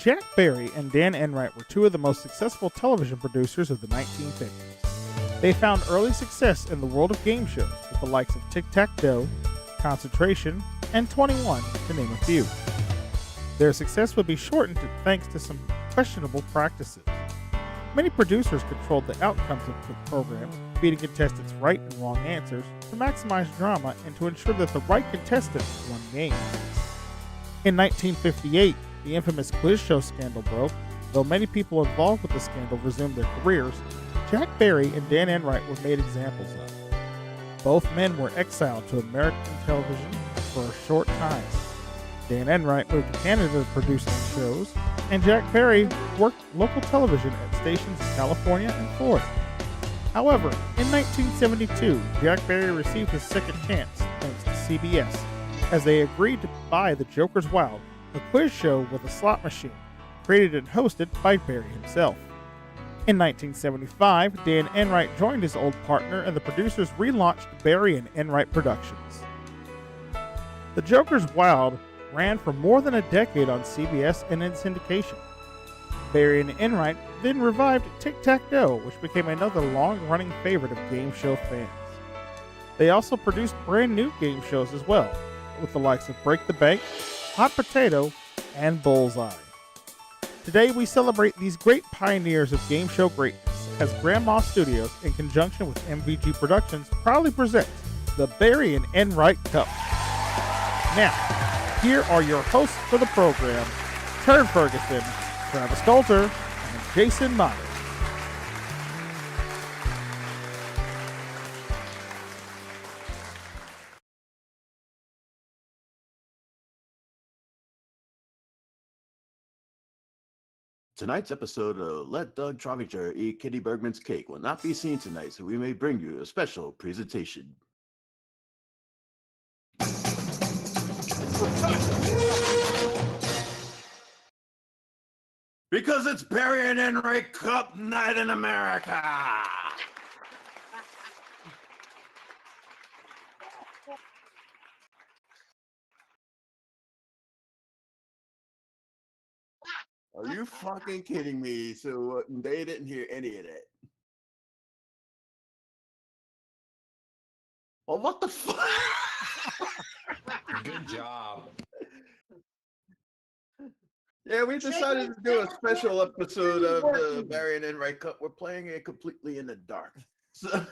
Jack Barry and Dan Enright were two of the most successful television producers of the 1950s. They found early success in the world of game shows with the likes of Tic-Tac-Doe, Concentration, and 21, to name a few. Their success would be shortened thanks to some questionable practices. Many producers controlled the outcomes of the programs, feeding contestants right and wrong answers to maximize drama and to ensure that the right contestant won games. In 1958, the infamous quiz show scandal broke. Though many people involved with the scandal resumed their careers, Jack Barry and Dan Enright were made examples of. Both men were exiled to American television for a short time. Dan Enright moved to Canada to produce some shows, and Jack Barry worked local television at stations in California and Florida. However, in 1972, Jack Barry received his second chance thanks to CBS, as they agreed to buy The Joker's Wild, a quiz show with a slot machine, created and hosted by Barry himself. In 1975, Dan Enright joined his old partner and the producers relaunched Barry and Enright Productions. The Joker's Wild ran for more than a decade on CBS and in syndication. Barry and Enright then revived Tic-Tac-Toe, which became another long-running favorite of game show fans. They also produced brand new game shows as well, with the likes of Break the Bank, Hot Potato, and Bullseye. Today we celebrate these great pioneers of game show greatness as Grandma Studios, in conjunction with MVG Productions, proudly presents the Barry and Enright Cup. Now, here are your hosts for the program, Turd Ferguson, Travis Coulter, and Jason Myers. Tonight's episode of Let Doug Trovinger Eat Kitty Bergman's Cake will not be seen tonight, so we may bring you a special presentation. Because it's Barry and Enright Cup night in America! Are you fucking kidding me? So they didn't hear any of that. Well, what the fuck? Good job. Yeah, we decided to do a special episode of the Barry and Enright Cup. We're playing it completely in the dark. So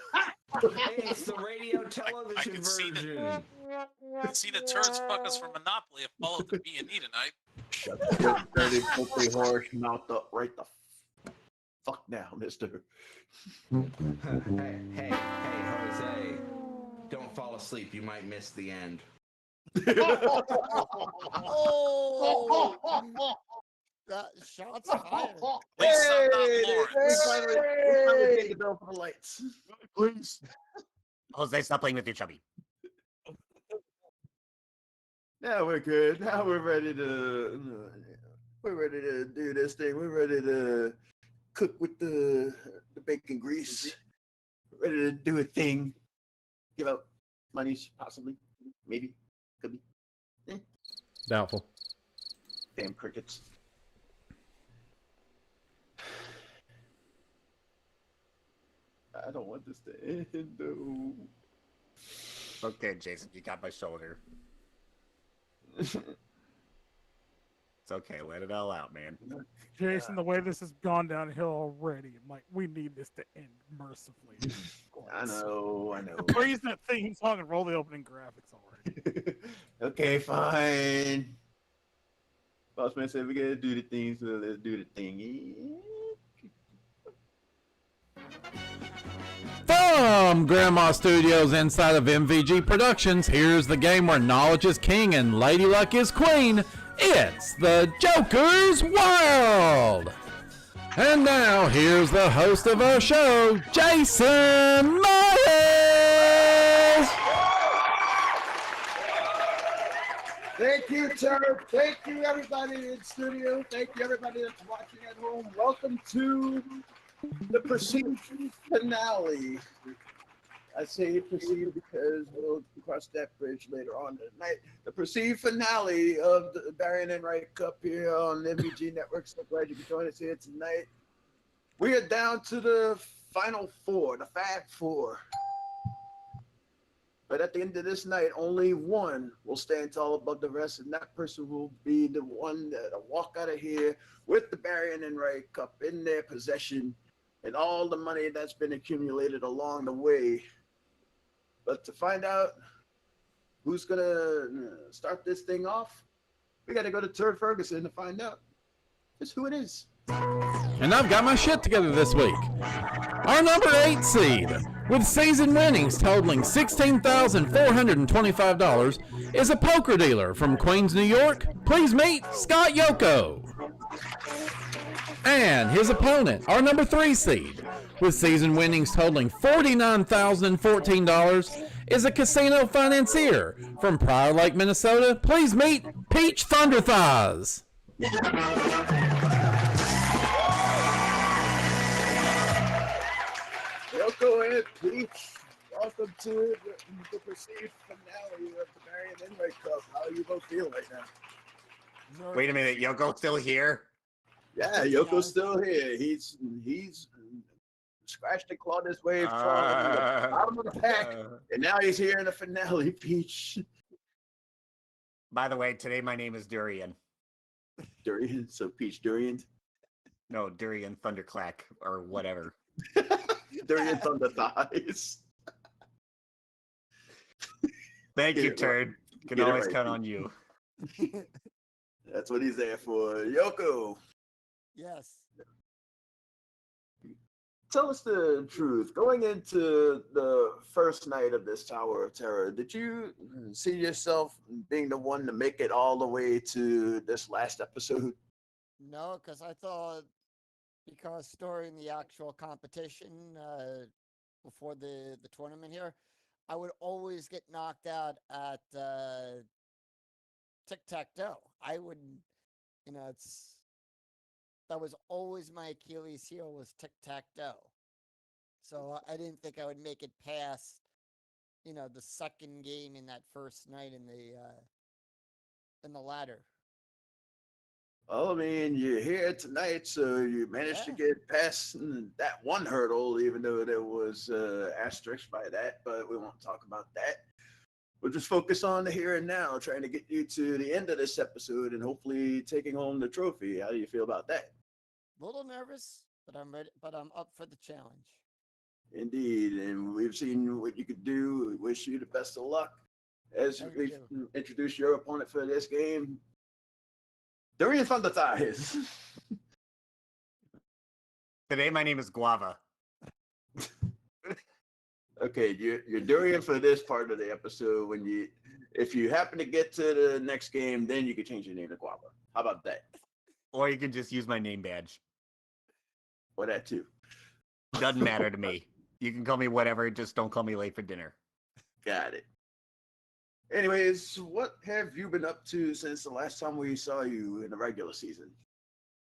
Hey, it's the radio television version. I can see the turds fuckers from Monopoly have followed the B&E tonight. shut your dirty, filthy horse mouth up right the fuck now, mister. Hey, Jose. Don't fall asleep. You might miss the end. That shots fired. Please, Lawrence. We finally paid the bill for the lights. Please. Jose, stop playing with your chubby. Now we're good. Now we're ready to do this thing. We're ready to cook with the bacon grease. Ready to do a thing. Give out monies, possibly. Maybe. Could be. Doubtful. Damn crickets. I don't want this to end, though. Okay, Jason, you got my shoulder. It's okay, let it all out, man. Jason, the way this has gone downhill already, Mike, we need this to end mercifully. I know. Freeze that theme song and roll the opening graphics already. Okay, fine. Boss man said we gotta do the thing, so let's do the thing. From Grandma Studios inside of MVG Productions, here's the game where knowledge is king and Lady Luck is queen. It's the Joker's Wild! And now, here's the host of our show, Jason Myers! Thank you, Turd. Thank you, everybody in studio. Thank you, everybody that's watching at home. Welcome to the Perceived finale. I say perceived because we'll cross that bridge later on tonight. The perceived finale of the Barry and Enright Cup here on MVG Network. So glad you could join us here tonight. We are down to the final four, the Fab Four. But at the end of this night, only one will stand tall above the rest, and that person will be the one that'll walk out of here with the Barry and Enright Cup in their possession and all the money that's been accumulated along the way. But to find out who's going to start this thing off, we got to go to Turd Ferguson to find out just who it is. And I've got my shit together this week. Our number 8 seed, with season winnings totaling $16,425, is a poker dealer from Queens, New York. Please meet Scott Yoko. And his opponent, our number 3 seed, with season winnings totaling $49,014, is a casino financier from Prior Lake, Minnesota. Please meet Peach Thunderthighs. Yoko and Peach, welcome to the perceived finale of the Barry Enright Cup. How do you both feel right now? Wait a minute, Yoko's still here? Yeah, Yoko's still here. He's scratched and clawed his way from the bottom of the pack, and now he's here in the finale, Peach. By the way, today my name is Durian. Durian, so Peach Durian. No, Durian Thunderclack or whatever. Durian Thunder Thighs. Thank you, Get it Turd. right. Can Get it always right, count Pete. on you. That's what he's there for. Yoko, Yes. tell us the truth. Going into the first night of this Tower of Terror, did you see yourself being the one to make it all the way to this last episode? No, because I thought, because during the actual competition before the tournament here, I would always get knocked out at tic-tac-toe. I would, that was always my Achilles heel, was tic-tac-toe. So I didn't think I would make it past, the second game in that first night in the ladder. Well, I mean, you're here tonight, so you managed to get past that one hurdle, even though there was asterisk by that, but we won't talk about that. We'll just focus on the here and now, trying to get you to the end of this episode and hopefully taking home the trophy. How do you feel about that? A little nervous, but I'm ready. But I'm up for the challenge. Indeed, and we've seen what you could do. We wish you the best of luck. As Thank we you. introduce your opponent for this game, Durian Thunder Thighs. Today my name is Guava. Okay, you're Durian for this part of the episode. If you happen to get to the next game, then you can change your name to Guava. How about that? Or you can just use my name badge. Or that too. Doesn't matter to me. You can call me whatever, just don't call me late for dinner. Got it. Anyways, what have you been up to since the last time we saw you in the regular season?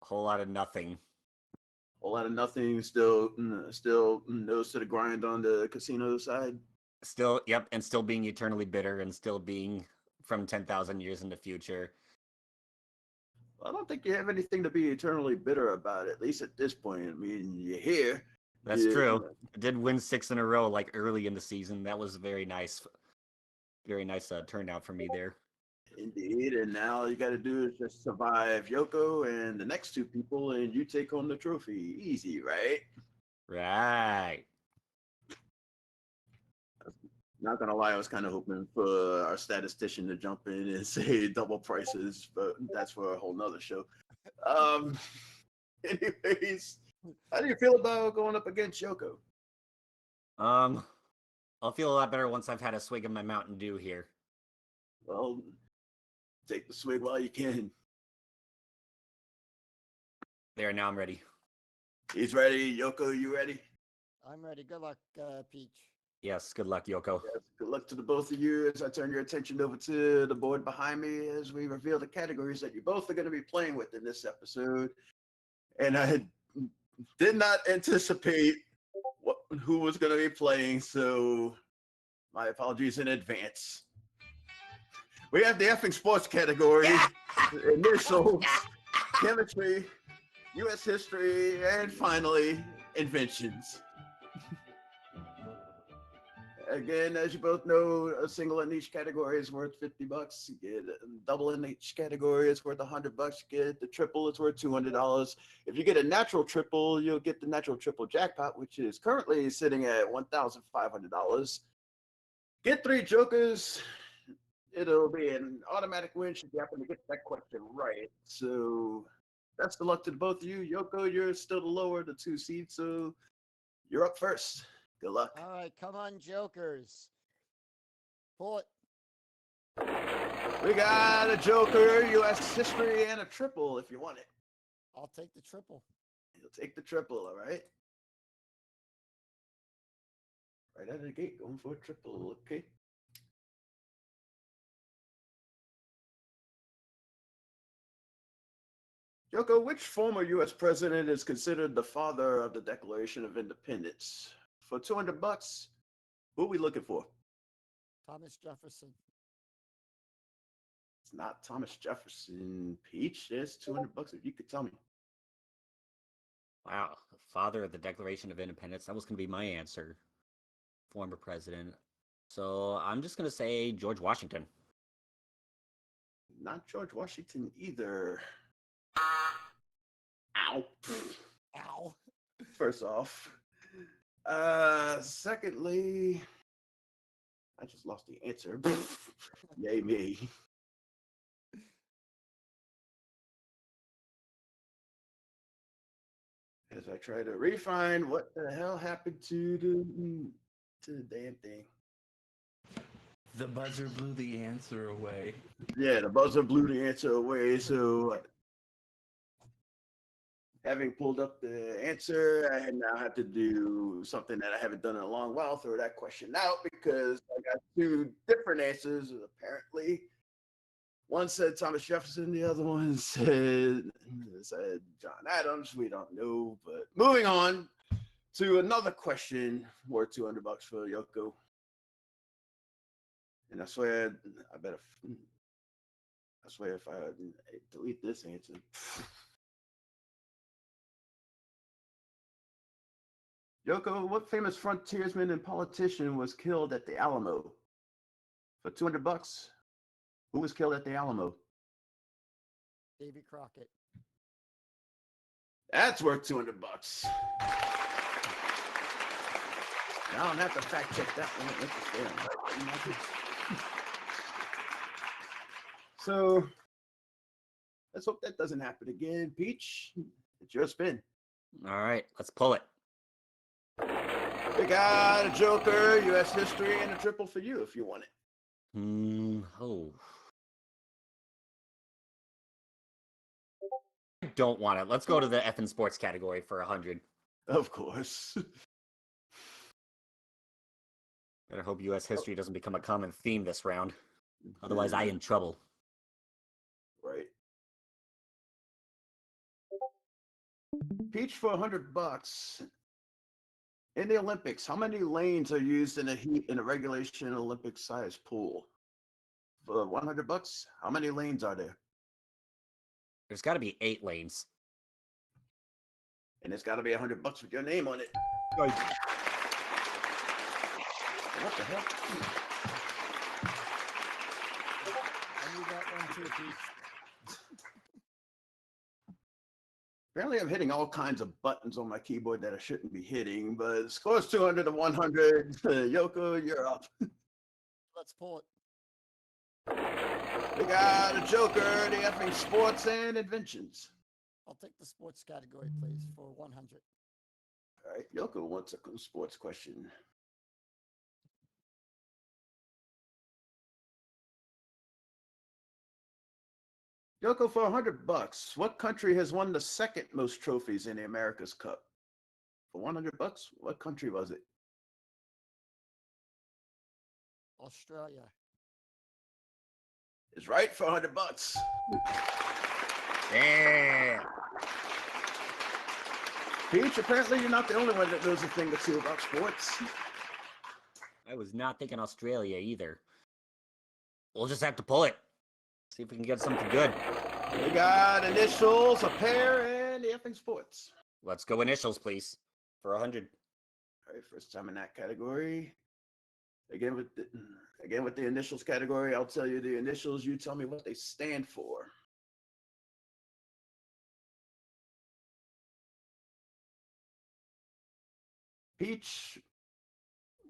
A whole lot of nothing. Whole lot of nothing. Still nose to the grind on the casino side. Still, yep, and still being eternally bitter and still being from 10,000 years in the future. I don't think you have anything to be eternally bitter about, at least at this point. I mean, you're here. That's true. I did win 6 in a row, like early in the season. That was very nice turnout for me there. Indeed, and now all you got to do is just survive Yoko and the next 2 people, and you take home the trophy. Easy, right? Right. Not gonna lie, I was kind of hoping for our statistician to jump in and say double prices, but that's for a whole nother show. Anyways, how do you feel about going up against Yoko? I'll feel a lot better once I've had a swig of my Mountain Dew here. Well, take the swig while you can. There, now I'm ready. He's ready. Yoko, you ready? I'm ready. Good luck, Peach. Yes, good luck, Yoko. Yes, good luck to the both of you as I turn your attention over to the board behind me as we reveal the categories that you both are going to be playing with in this episode. And I did not anticipate who was going to be playing, so my apologies in advance. We have the effing sports category, initials, chemistry, U.S. history, and finally, inventions. Again, as you both know, a single in each category is worth $50. You get a double in each category is worth $100. You get the triple is worth $200. If you get a natural triple, you'll get the natural triple jackpot, which is currently sitting at $1,500. Get 3 jokers. It'll be an automatic win should you happen to get that question right. So best of luck to both of you. Yoko, you're still the lower, the 2 seed, so you're up first. Good luck. All right, come on, Jokers. Pull it. We got a joker, U.S. history, and a triple if you want it. I'll take the triple. You'll take the triple, all right? Right out of the gate, going for a triple, okay? Yoko, which former U.S. president is considered the father of the Declaration of Independence? For $200, who are we looking for? Thomas Jefferson. It's not Thomas Jefferson. Peach, there's $200 if you could tell me. Wow, father of the Declaration of Independence. That was going to be my answer. Former president. So I'm just going to say George Washington. Not George Washington either. Ow. Ow. First off. Secondly, I just lost the answer. Yay me. As I try to refine what the hell happened to the damn thing. The buzzer blew the answer away. Yeah, the buzzer blew the answer away, so having pulled up the answer, I now have to do something that I haven't done in a long while, throw that question out because I got 2 different answers, apparently. One said Thomas Jefferson, the other one said John Adams. We don't know, but moving on to another question worth $200 for Yoko. And I swear if I delete this answer. Yoko, what famous frontiersman and politician was killed at the Alamo? For $200, who was killed at the Alamo? Davy Crockett. That's worth $200. Now I don't have to fact check that one. So let's hope that doesn't happen again. Peach, it's your spin. All right, let's pull it. We got a joker, U.S. history, and a triple for you if you want it. Oh. I don't want it. Let's go to the effing sports category for 100. Of course. Better hope U.S. history doesn't become a common theme this round. Otherwise, I in trouble. Right. Peach for $100. In the Olympics, how many lanes are used in a regulation Olympic size pool? For $100, how many lanes are there? There's got to be 8 lanes. And it's got to be $100 with your name on it. Right. What the hell? I need that one too, Pete. Apparently, I'm hitting all kinds of buttons on my keyboard that I shouldn't be hitting, but the score's 200 to 100. Yoko, you're up. Let's pull it. We got a joker, the effing sports and inventions. I'll take the sports category, please, for 100. All right, Yoko wants a sports question. Yoko, for $100, what country has won the second most trophies in the America's Cup? For $100, what country was it? Australia. It's right for $100. Yeah. Peach, apparently you're not the only one that knows a thing or two about sports. I was not thinking Australia either. We'll just have to pull it. See if we can get something good. We got initials, a pair, and the effing sports. Let's go initials, please. For 100. All right, first time in that category. Again with the initials category, I'll tell you the initials. You tell me what they stand for. Peach,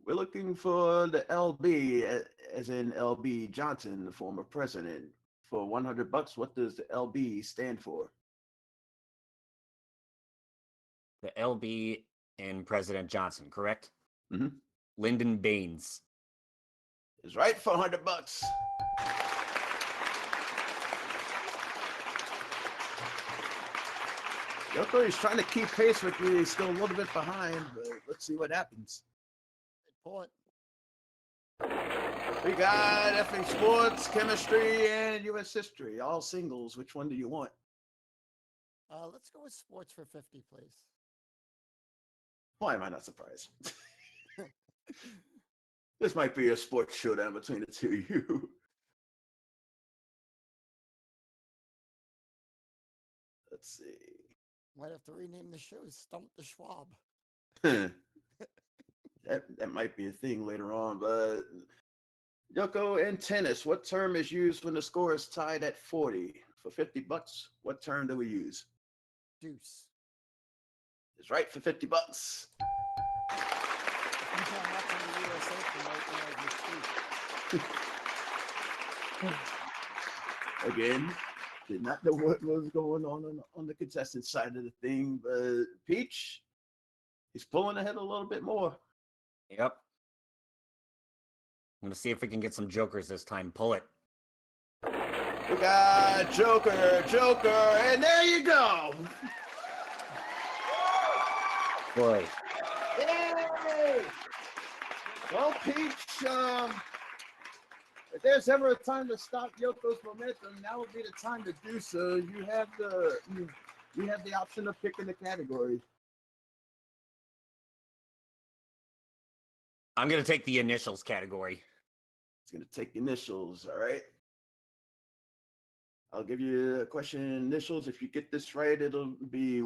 we're looking for the LB, as in LB Johnson, the former president. For $100, what does the LB stand for? The LB and President Johnson, correct? Mm-hmm. Lyndon Baines. Is right for $100. Yoko, he's trying to keep pace with you. He's still a little bit behind, but let's see what happens. Pull it. We got effing sports, chemistry, and U.S. history. All singles. Which one do you want? Let's go with sports for 50, please. Why am I not surprised? This might be a sports showdown between the two of you. Let's see. Might have to rename the show Stump the Schwab. That might be a thing later on, but Yoko, in tennis, what term is used when the score is tied at 40? For $50, what term do we use? Deuce. It's right for $50. I'm watching the US Open right now as we speak. Again, did not know what was going on the contestant side of the thing, but Peach, he's pulling ahead a little bit more. Yep. I'm gonna see if we can get some jokers this time. Pull it. We got Joker, and there you go. Boy. Yay! Well, Peach, if there's ever a time to stop Yoko's momentum, now would be the time to do so. You have the option of picking the category. I'm gonna take the initials category. It's gonna take initials, all right? I'll give you a question initials. If you get this right, it'll be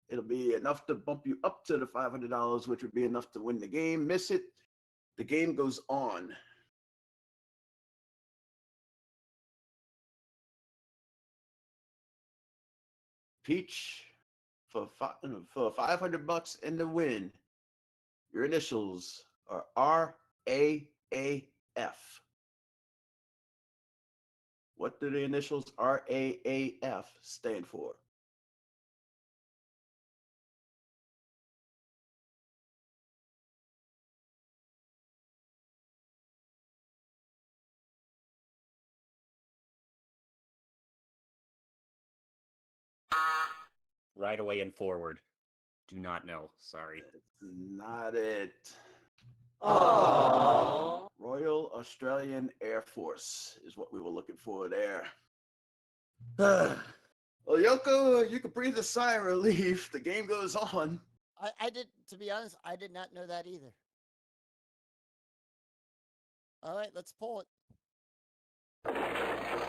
enough to bump you up to the $500, which would be enough to win the game. Miss it, the game goes on. Peach, for $500 in the win, your initials are RAAF. What do the initials RAAF stand for? Right away and forward. Do not know. Sorry. Not it. Aww. Royal Australian Air Force is what we were looking for there. Well, Yoko, you can breathe a sigh of relief. The game goes on. I did, to be honest, I did not know that either. All right, let's pull it.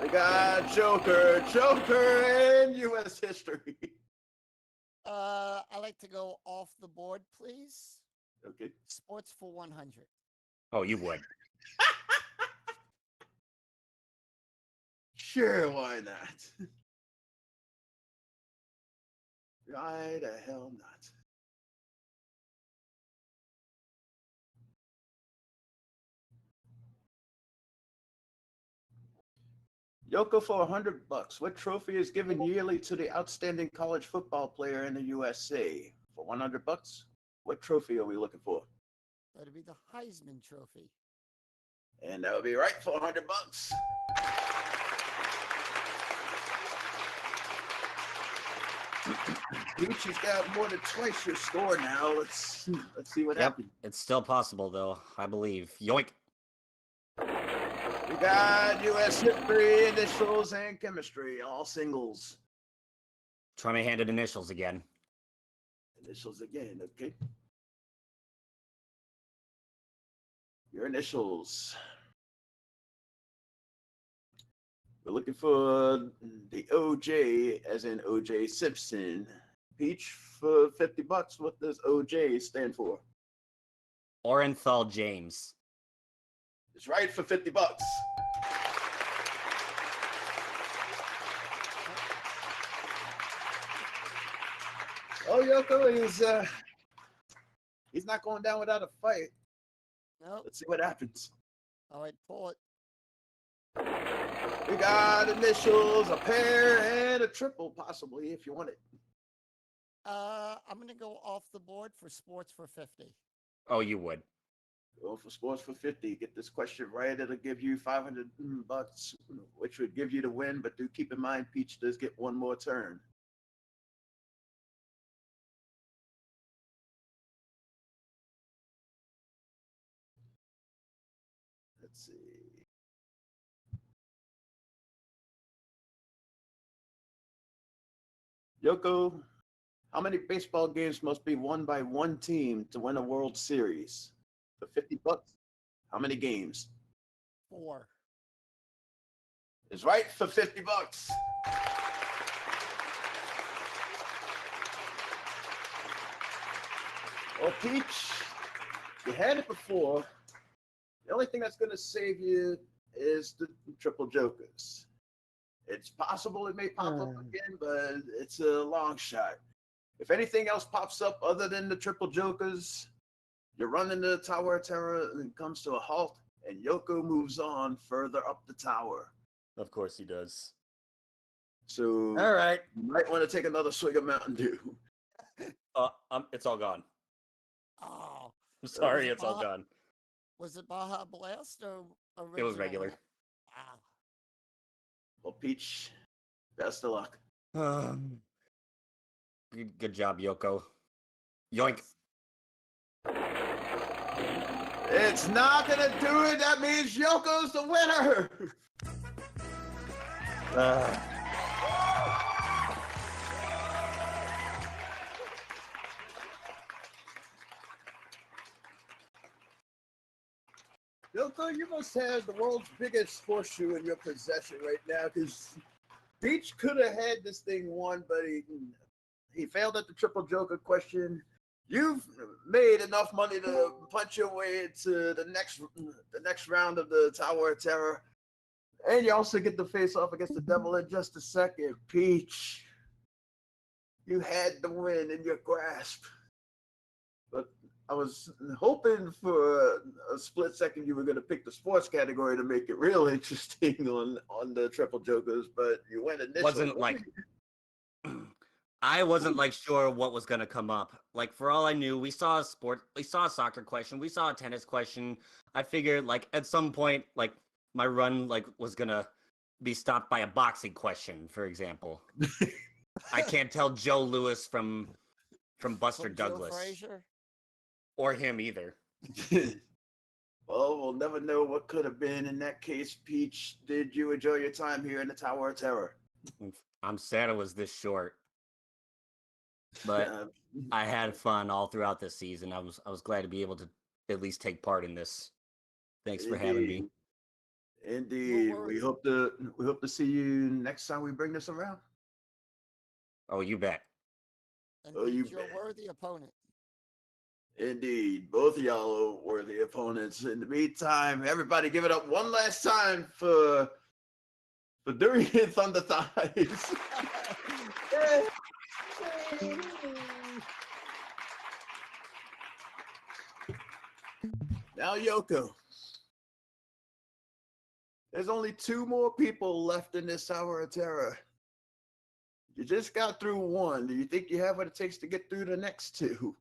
We got Joker, and U.S. history. I like to go off the board, please. Okay. Sports for 100. Oh, you would. Sure, why not? Why the hell not? Yoko, for $100, what trophy is given yearly to the outstanding college football player in the USA? For $100, what trophy are we looking for? That'd be the Heisman Trophy. And that would be right for $100. Peach has got more than twice your score now. Let's see what happens. It's still possible, though. I believe. Yoink. We got U.S. history, initials, and chemistry, all singles. Try my hand at initials again. Initials again, okay. Your initials. We're looking for the OJ, as in OJ Simpson. Peach, for $50, what does OJ stand for? Orenthal James. is right for $50. Oh, Yoko, he's not going down without a fight. Nope. Let's see what happens. All right, pull it. We got initials, a pair, and a triple, possibly, if you want it. I'm gonna go off the board for sports for 50. Oh, you would. Go for sports for 50. Get this question right. It'll give you $500, which would give you the win. But do keep in mind, Peach does get one more turn. Let's see. Yoko, how many baseball games must be won by one team to win a World Series? For $50, how many games? 4. Is right for $50. Well, Peach, you had it before. The only thing that's going to save you is the triple jokers. It's possible it may pop up again, but it's a long shot. If anything else pops up other than the triple jokers, you're running the Tower of Terror and comes to a halt, and Yoko moves on further up the tower. Of course he does. So All right. you might want to take another swig of Mountain Dew. It's all gone. Oh, I'm sorry, it's all gone. was it Baja Blast or original? It was regular. Wow. Well, Peach, best of luck. Good job, Yoko. Yoink. It's not going to do it. That means Yoko's the winner. Yoko, you must have the world's biggest horseshoe in your possession right now, because Peach could have had this thing won, but he failed at the triple joker question. You've made enough money to punch your way into the next round of the Tower of Terror, and you also get to face off against the devil in just a second. Peach, you had the win in your grasp, but I was hoping for a split second you were going to pick the sports category to make it real interesting on the triple jokers, but you went initially. I wasn't like sure what was gonna come up. Like for all I knew, we saw a soccer question, we saw a tennis question. I figured like at some point, like my run like was gonna be stopped by a boxing question, for example. I can't tell Joe Louis from Buster Douglas. Joe Frazier? Or him either. Well, we'll never know what could have been. In that case, Peach, did you enjoy your time here in the Tower of Terror? I'm sad it was this short. But I had fun all throughout this season. I was glad to be able to at least take part in this. Thanks for having me. Indeed. We hope to see you next time we bring this around. Oh, you bet. And you your bet. worthy opponent. Indeed. Both of y'all are worthy opponents. In the meantime, everybody give it up one last time for Durian Thunder Thighs. Now, Yoko, there's only 2 more people left in this Tower of Terror. You just got through one. Do you think you have what it takes to get through the next 2?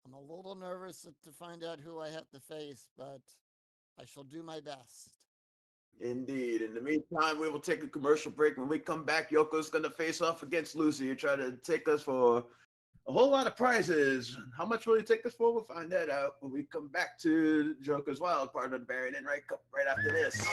I'm a little nervous to find out who I have to face, but I shall do my best. Indeed. In the meantime, we will take a commercial break. When we come back, Yoko's going to face off against Lucy and try to take us for a whole lot of prizes. How much will he take us for? We'll find that out when we come back to Joker's Wild, part of the Barry Enright Cup, right after this.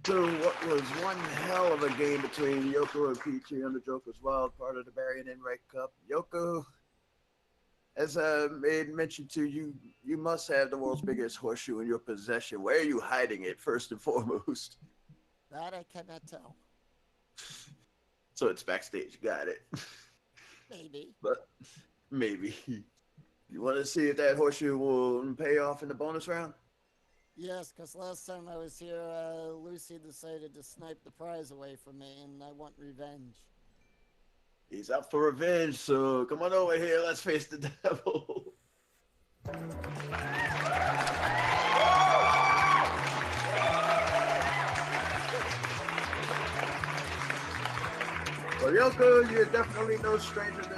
So what was one hell of a game between Yoko and Peachy on the Joker's Wild, part of the Barry Enright Cup. Yoko, as I made mention to you, you must have the world's biggest horseshoe in your possession. Where are you hiding it, first and foremost? That I cannot tell. So it's backstage. Got it. Maybe. But maybe. You want to see if that horseshoe will pay off in the bonus round? Yes, because last time I was here, Lucy decided to snipe the prize away from me, and I want revenge. He's out for revenge, so come on over here. Let's face the devil. Well, Yoko, you're definitely no stranger to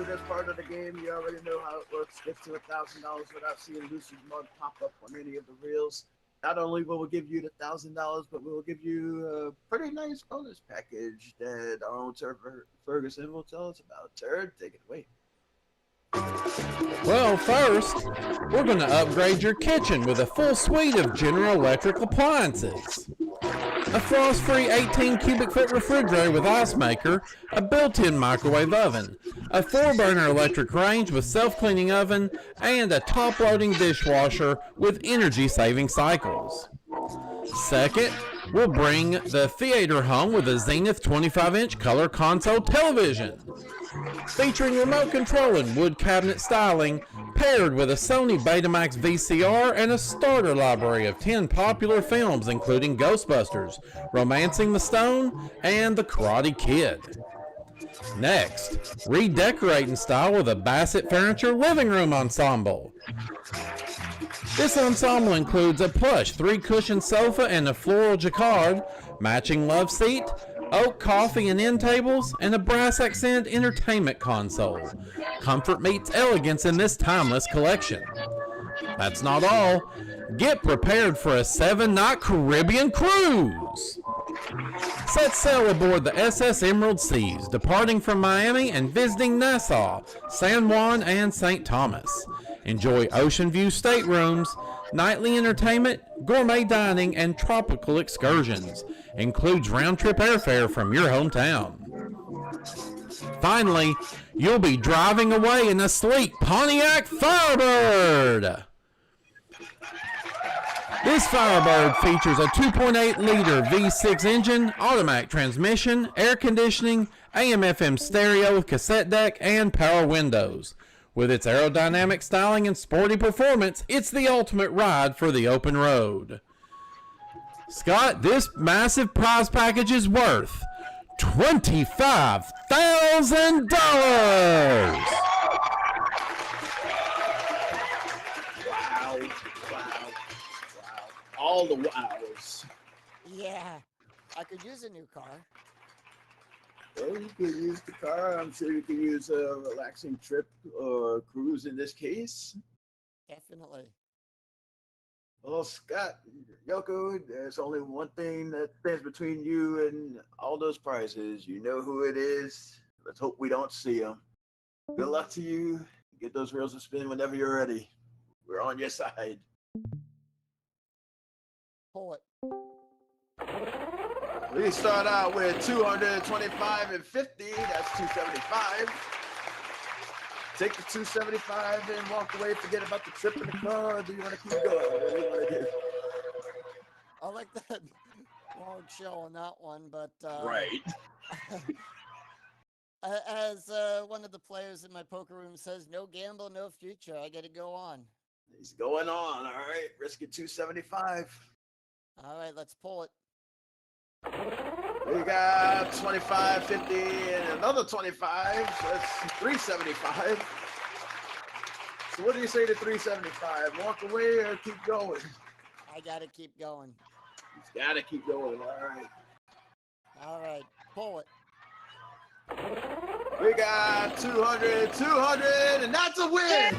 this part of the game. You already know how it works. Get to $1,000 without seeing Lucy's mug pop up on any of the reels. Not only will we give you the $1,000, but we will give you a pretty nice bonus package that our own Turd Ferguson will tell us about. Turd, take it away. Well, first, we're going to upgrade your kitchen with a full suite of General Electric appliances. A frost-free 18 cubic foot refrigerator with ice maker, a built-in microwave oven, a 4-burner electric range with self-cleaning oven, and a top-loading dishwasher with energy-saving cycles. Second, we'll bring the theater home with a Zenith 25-inch color console television, featuring remote control and wood cabinet styling, paired with a Sony Betamax VCR and a starter library of 10 popular films including Ghostbusters, Romancing the Stone, and The Karate Kid. Next, redecorate in style with a Bassett Furniture living room ensemble. This ensemble includes a plush 3-cushion sofa and a floral jacquard, matching love seat, oak coffee and end tables, and a brass accent entertainment console. Comfort meets elegance in this timeless collection. That's not all. Get prepared for a 7-night Caribbean cruise. Set sail aboard the SS Emerald Seas, departing from Miami and visiting Nassau, San Juan, and St. Thomas. Enjoy ocean view staterooms, nightly entertainment, gourmet dining, and tropical excursions. Includes round-trip airfare from your hometown. Finally, you'll be driving away in a sleek Pontiac Firebird. This Firebird features a 2.8-liter V6 engine, automatic transmission, air conditioning, AM/FM stereo with cassette deck, and power windows. With its aerodynamic styling and sporty performance, it's the ultimate ride for the open road. Scott, this massive prize package is worth $25,000! Wow. All the wows. Yeah, I could use a new car. Well, you could use the car. I'm sure you can use a relaxing trip or cruise in this case. Definitely. Well, Scott, Yoko, there's only one thing that stands between you and all those prizes. You know who it is. Let's hope we don't see him. Good luck to you. Get those reels to spin whenever you're ready. We're on your side. Pull it. We start out with 225 and 50. That's 275. Take the 275 and walk away. Forget about the trip in the car. Or do you want to keep going? What do you want to do? I like that long shell on that one, but Right. as one of the players in my poker room says, no gamble, no future. I got to go on. He's going on. All right. Risk it 275. All right, let's pull it. We got 25, 50, and another 25. So that's 375. So what do you say to 375? Walk away or keep going? I got to keep going. He's got to keep going. All right. All right, pull it. We got 200, 200, and that's a win.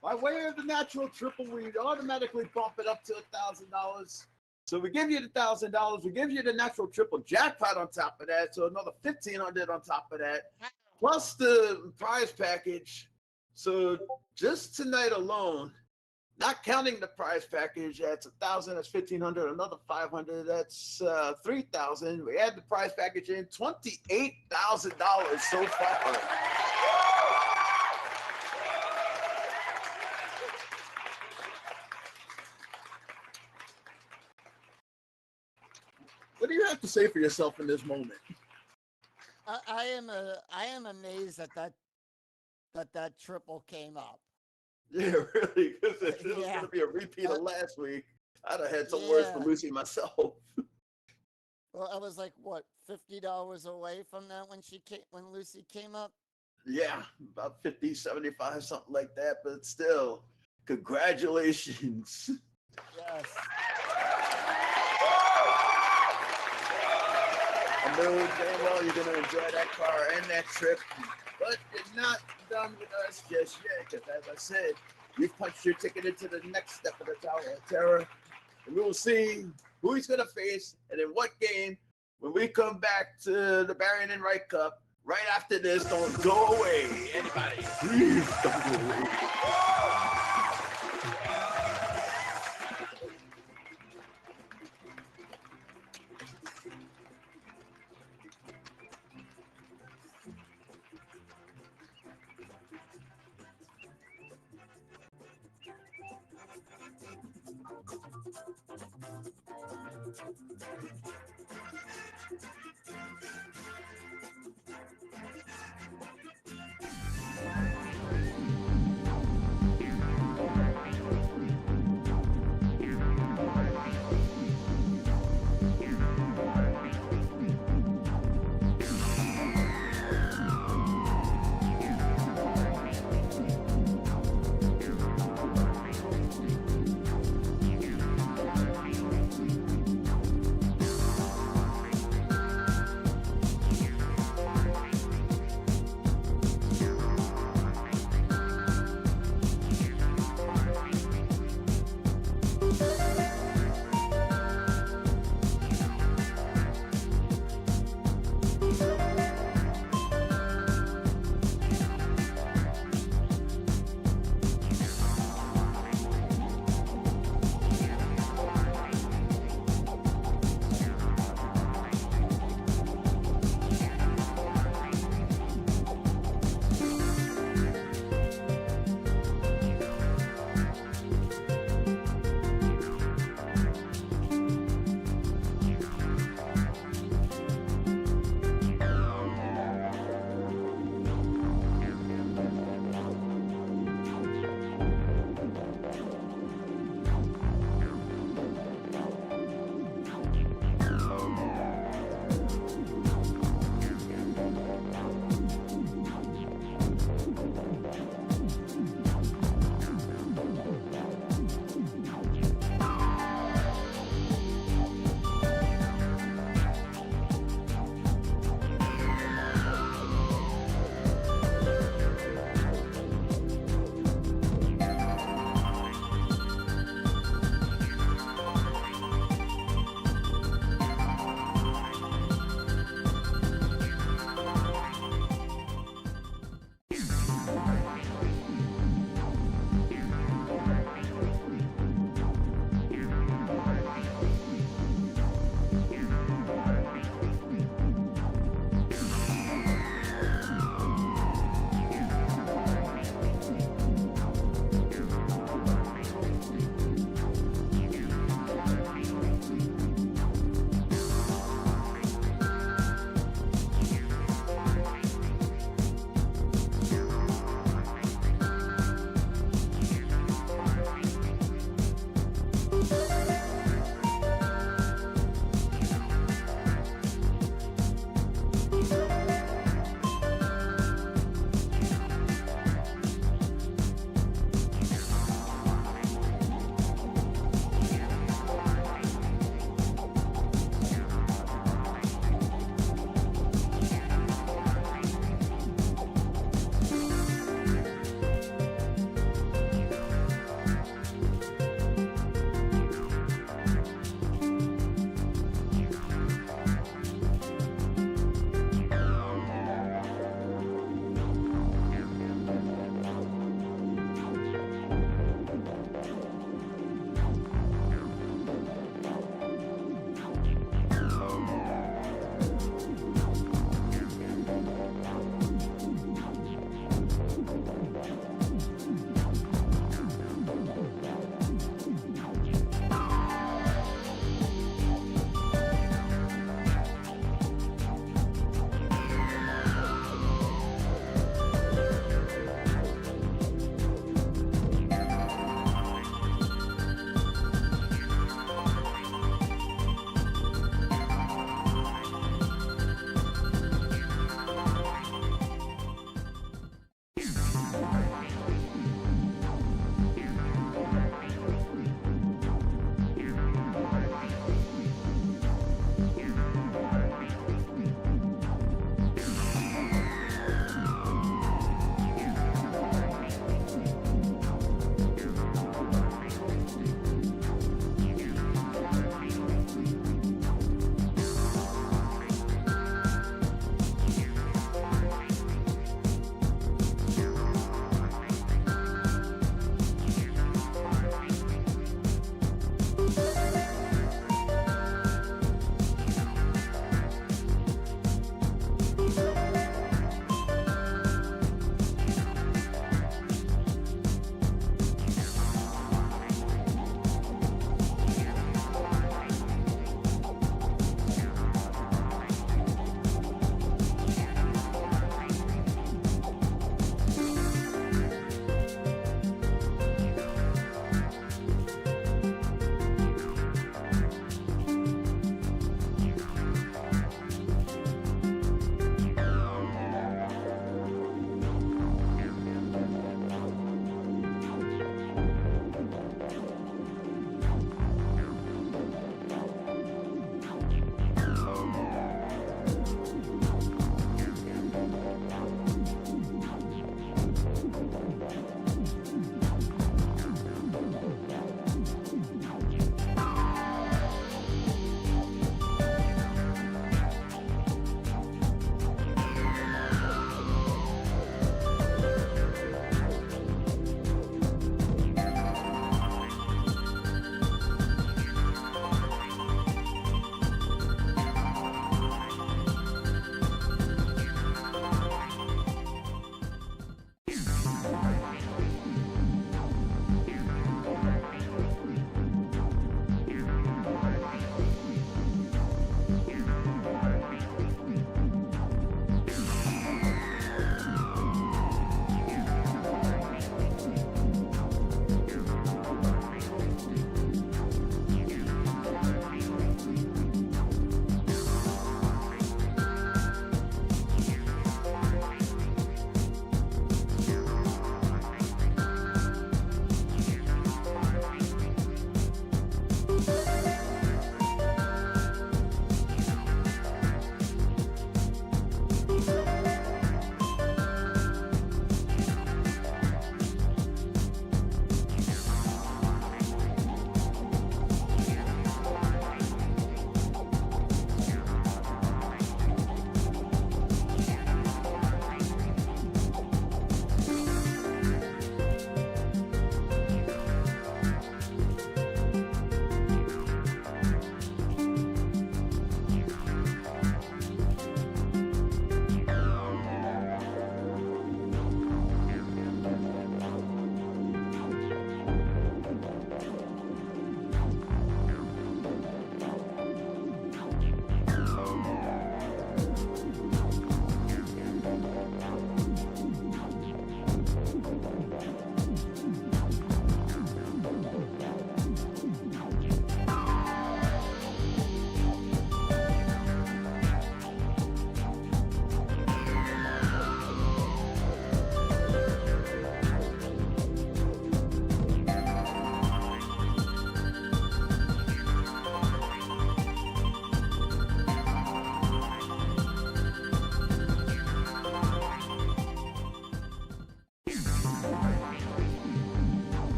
By way of the natural triple, we automatically bump it up to $1,000. So we give you the $1,000. We give you the natural triple jackpot on top of that. So another $1,500 on top of that, plus the prize package. So just tonight alone, not counting the prize package, that's $1,000. That's $1,500. Another $500. That's $3,000. We add the prize package in, $28,000 so far. What do you have to say for yourself in this moment? I am amazed that triple came up. Yeah, really, because if it was Yeah. going to be a repeat of last week, I'd have had some words for Yeah. Lucy myself. Well, I was like, what, $50 away from that when Lucy came up? Yeah, about 50, 75, something like that, but still, congratulations. Yes. I know damn well you're going to enjoy that car and that trip, but you're not done with us just yet, because as I said, you've punched your ticket into the next step of the Tower of Terror, and we will see who he's going to face and in what game when we come back to the Barry Enright Cup right after this. Don't go away, anybody. Please don't go away.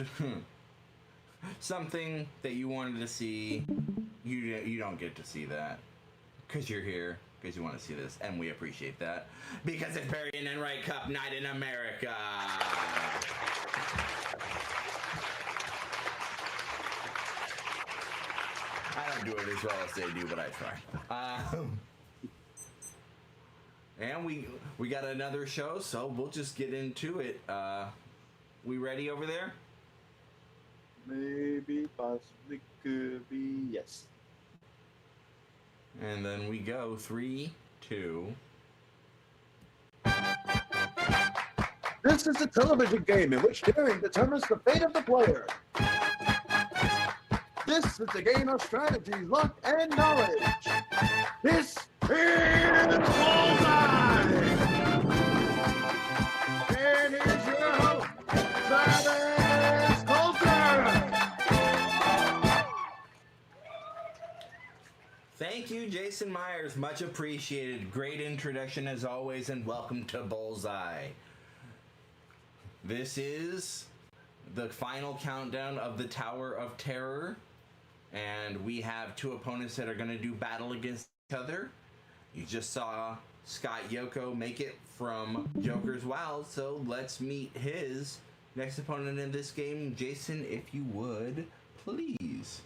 found something that you wanted to see. You don't get to see that because you're here, because you want to see this, and we appreciate that because it's Barry Enright Cup night in America. I don't do it as well as they do, but I try. And we got another show, so we'll just get into it. We ready over there? Maybe, possibly, could be, yes. And then we go 3, 2. This is a television game in which daring determines the fate of the player. This is a game of strategy, luck, and knowledge. This is Bullseye! And here's your host, Travis Coulter! Thank you, Jason Myers. Much appreciated. Great introduction as always, and welcome to Bullseye. This is the final countdown of the Tower of Terror, and we have two opponents that are going to do battle against each other. You just saw Scott Yoko make it from Joker's Wild, so let's meet his next opponent in this game. Jason, if you would, please.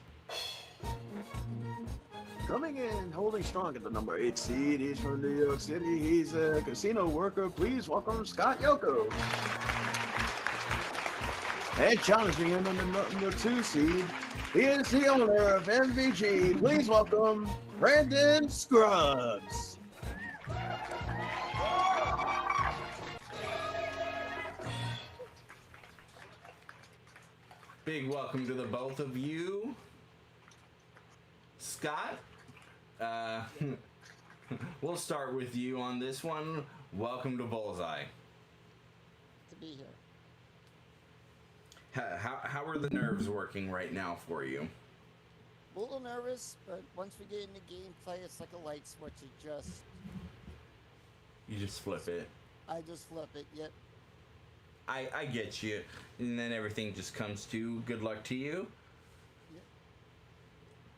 Coming in, holding strong at the number 8 seed. He's from New York City. He's a casino worker. Please welcome Scott Yoko. And challenging him in the number 2 seed, he is the owner of MVG. Please welcome Brandon Scruggs. Big welcome to the both of you. Scott, we'll start with you on this one. Welcome to Bullseye. To be here. How are the nerves working right now for you? A little nervous, but once we get into gameplay, it's like a light switch. You just flip it. I just flip it, yep. I get you. And then everything just comes to. Good luck to you.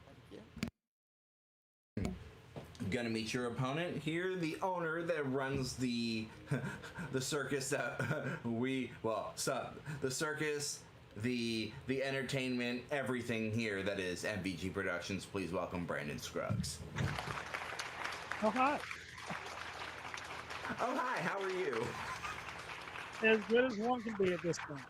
Thank you. Gonna meet your opponent here, the owner that runs the the circus that the circus, the entertainment, everything here that is MVG Productions. Please welcome Brandon Scruggs. Oh, hi. Oh hi, how are you? As good as one can be at this point.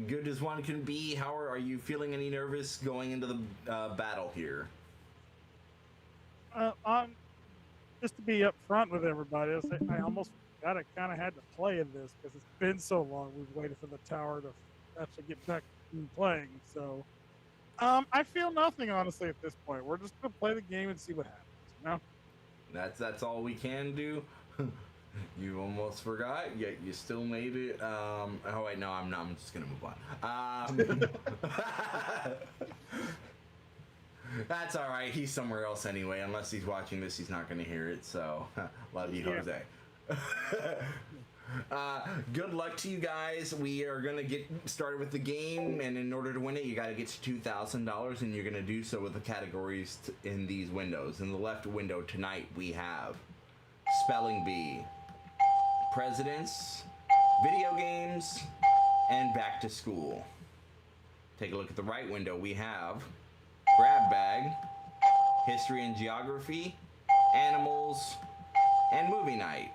Good as one can be. How are you feeling? Any nervous going into the battle here? Just to be up front with everybody, I almost forgot I kind of had to play in this because it's been so long. We've waited for the tower to actually get back to playing. So, I feel nothing honestly at this point. We're just gonna play the game and see what happens. You know? That's all we can do. You almost forgot, yet you still made it. Oh wait, no, I'm not. I'm just gonna move on. That's all right. He's somewhere else anyway. Unless he's watching this, he's not gonna hear it. So, love you, Jose. Good luck to you guys. We are gonna get started with the game, and in order to win it, you got to get to $2,000, and you're gonna do so with the categories in these windows. In the left window tonight, we have Spelling Bee, Presidents, Video Games, and Back to School. Take a look at the right window. We have Grab Bag, History and Geography, Animals, and Movie Night.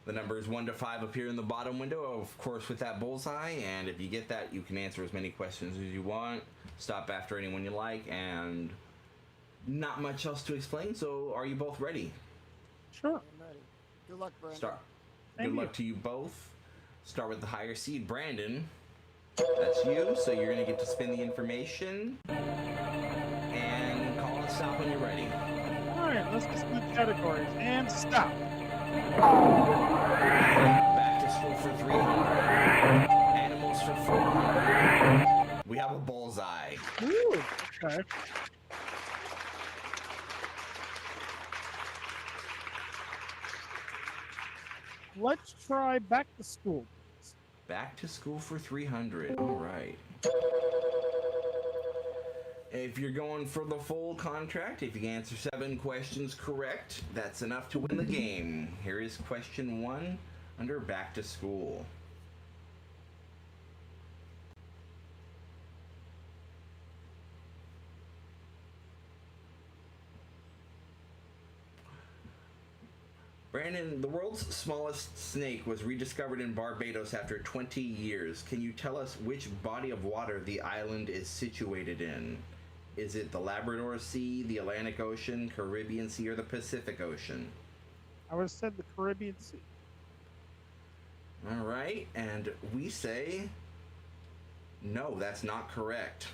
The numbers 1 to 5 appear in the bottom window, of course, with that bullseye. And if you get that, you can answer as many questions as you want. Stop after anyone you like, and not much else to explain. So, are you both ready? Sure. I'm ready. Good luck, Brandon. Start. Thank Good you. luck to you both. Start with the higher seed, Brandon. That's you, so you're gonna get to spin the information. And call and stop when you're ready. Alright, let's just do categories and stop. Back to School for 300. Animals for 400. We have a bullseye. Ooh, okay. Let's try back to school. Back to school for 300. All right. If you're going for the full contract, if you answer 7 questions correct, that's enough to win the game. Here is question 1 under back to school. Brandon, the world's smallest snake was rediscovered in Barbados after 20 years. Can you tell us which body of water the island is situated in? Is it the Labrador Sea, the Atlantic Ocean, Caribbean Sea, or the Pacific Ocean? I would have said the Caribbean Sea. All right, and we say no, that's not correct.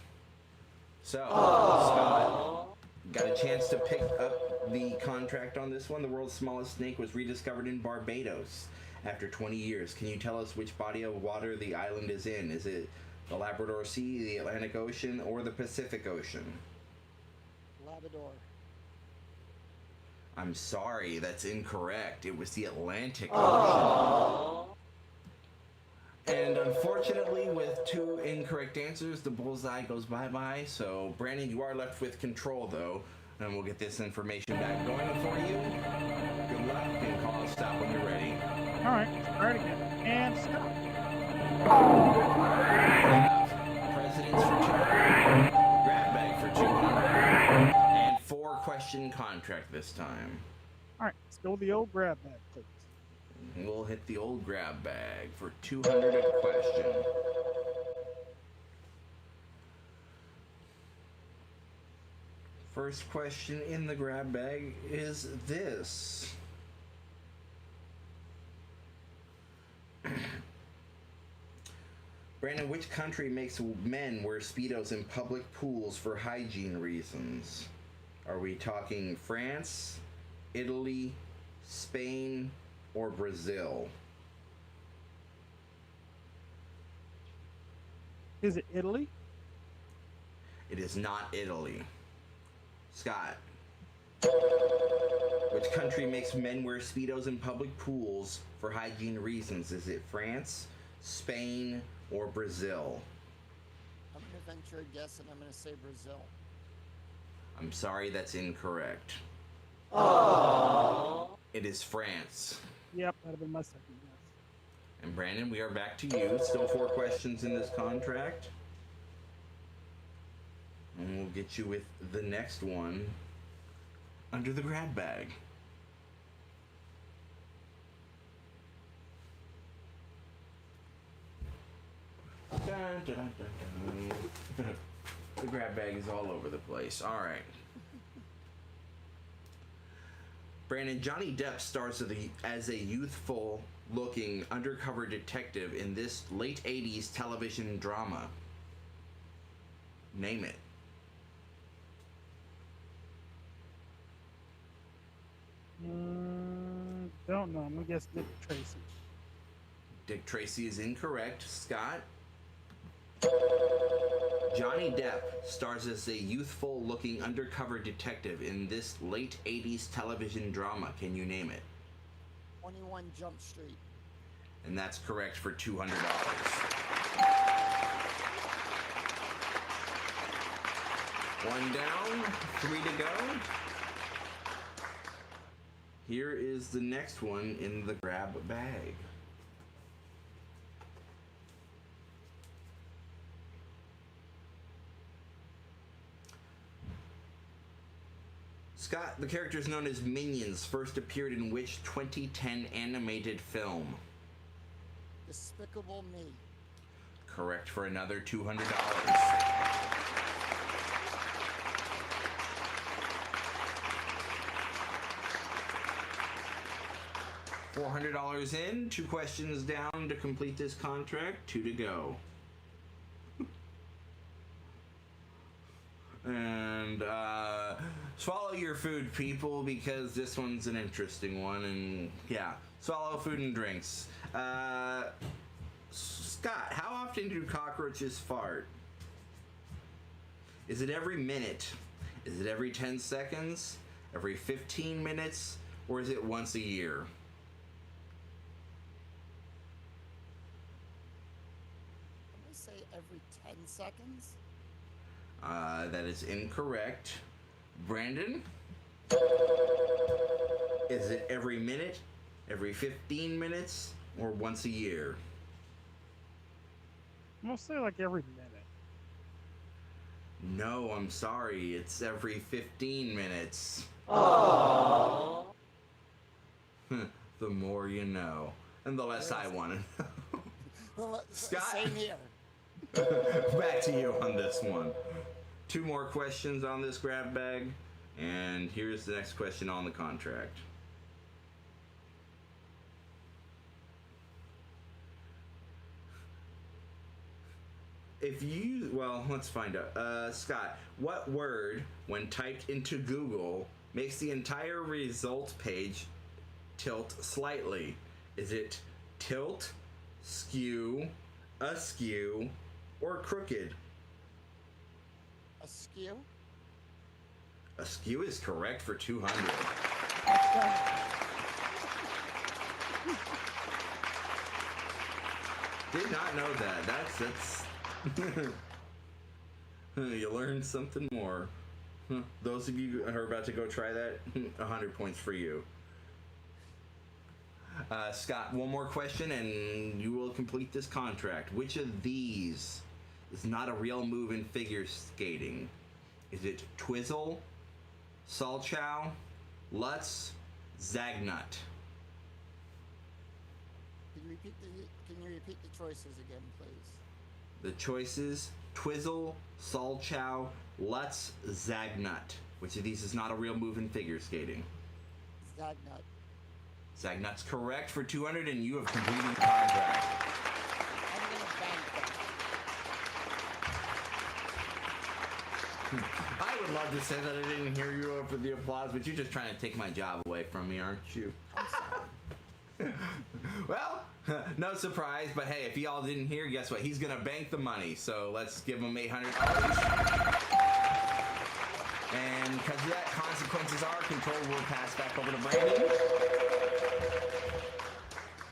So, Scott, got a chance to pick up the contract on this one. The world's smallest snake was rediscovered in Barbados after 20 years. Can you tell us which body of water the island is in? Is it the Labrador Sea, the Atlantic Ocean, or the Pacific Ocean? Labrador. I'm sorry, that's incorrect. It was the Atlantic Ocean. And unfortunately, with 2 incorrect answers, the bullseye goes bye-bye. So, Brandon, you are left with control, though, and we'll get this information back going for you. Good luck, and call and stop when you're ready. All right, start again. And stop. Presidents for 200, grab bag for 200, and 4-question contract this time. All right, let's go with the old grab bag, please. We'll hit the old grab bag for 200 a question. First question in the grab bag is this. Brandon, which country makes men wear Speedos in public pools for hygiene reasons? Are we talking France, Italy, Spain, or Brazil? Is it Italy? It is not Italy. Scott, which country makes men wear Speedos in public pools for hygiene reasons? Is it France, Spain, or Brazil? I'm going to venture a guess, and I'm going to say Brazil. I'm sorry, that's incorrect. It is France. Yep, that'd have been my second guess. And Brandon, we are back to you. Still 4 questions in this contract. And we'll get you with the next one under the grab bag. Dun, dun, dun, dun. The grab bag is all over the place. All right. Brandon, Johnny Depp stars as a youthful-looking undercover detective in this late 80s television drama. Name it. Don't know. I'm going to guess Dick Tracy. Dick Tracy is incorrect. Scott? Johnny Depp stars as a youthful-looking undercover detective in this late 80s television drama. Can you name it? 21 Jump Street. And that's correct for $200. One down, 3 to go. Here is the next one in the grab bag. Scott, the characters known as Minions first appeared in which 2010 animated film? Despicable Me. Correct for another $200. $400 in, 2 questions down to complete this contract, 2 to go. And swallow your food, people, because this one's an interesting one. And yeah, swallow food and drinks. Scott, how often do cockroaches fart? Is it every minute? Is it every 10 seconds? Every 15 minutes? Or is it once a year? seconds? That is incorrect. Brandon? Is it every minute, every 15 minutes, or once a year? I'm gonna say like every minute. No, I'm sorry. It's every 15 minutes. Aww. The more you know. And the less I want to know. Well, Scott? same here. Back to you on this one. 2 more questions on this grab bag. And here's the next question on the contract. Well, let's find out. Scott, what word, when typed into Google, makes the entire results page tilt slightly? Is it tilt, skew, askew, or crooked? Askew? Askew is correct for 200. Did not know that. That's you learned something more. Those of you who are about to go try that, 100 points for you. Scott, one more question and you will complete this contract. Which of these is not a real move in figure skating? Is it Twizzle, Salchow, Lutz, Zagnut? Can you repeat the choices again, please? The choices: Twizzle, Salchow, Lutz, Zagnut. Which of these is not a real move in figure skating? Zagnut. Zagnut's correct for 200, and you have completed the contract. I'm gonna bank that. I would love to say that I didn't hear you over the applause, but you're just trying to take my job away from me, aren't you? I'm sorry. Well, no surprise, but hey, if y'all didn't hear, guess what? He's gonna bank the money, so let's give him $800. And because of that, consequences are control will pass back over to Brandon.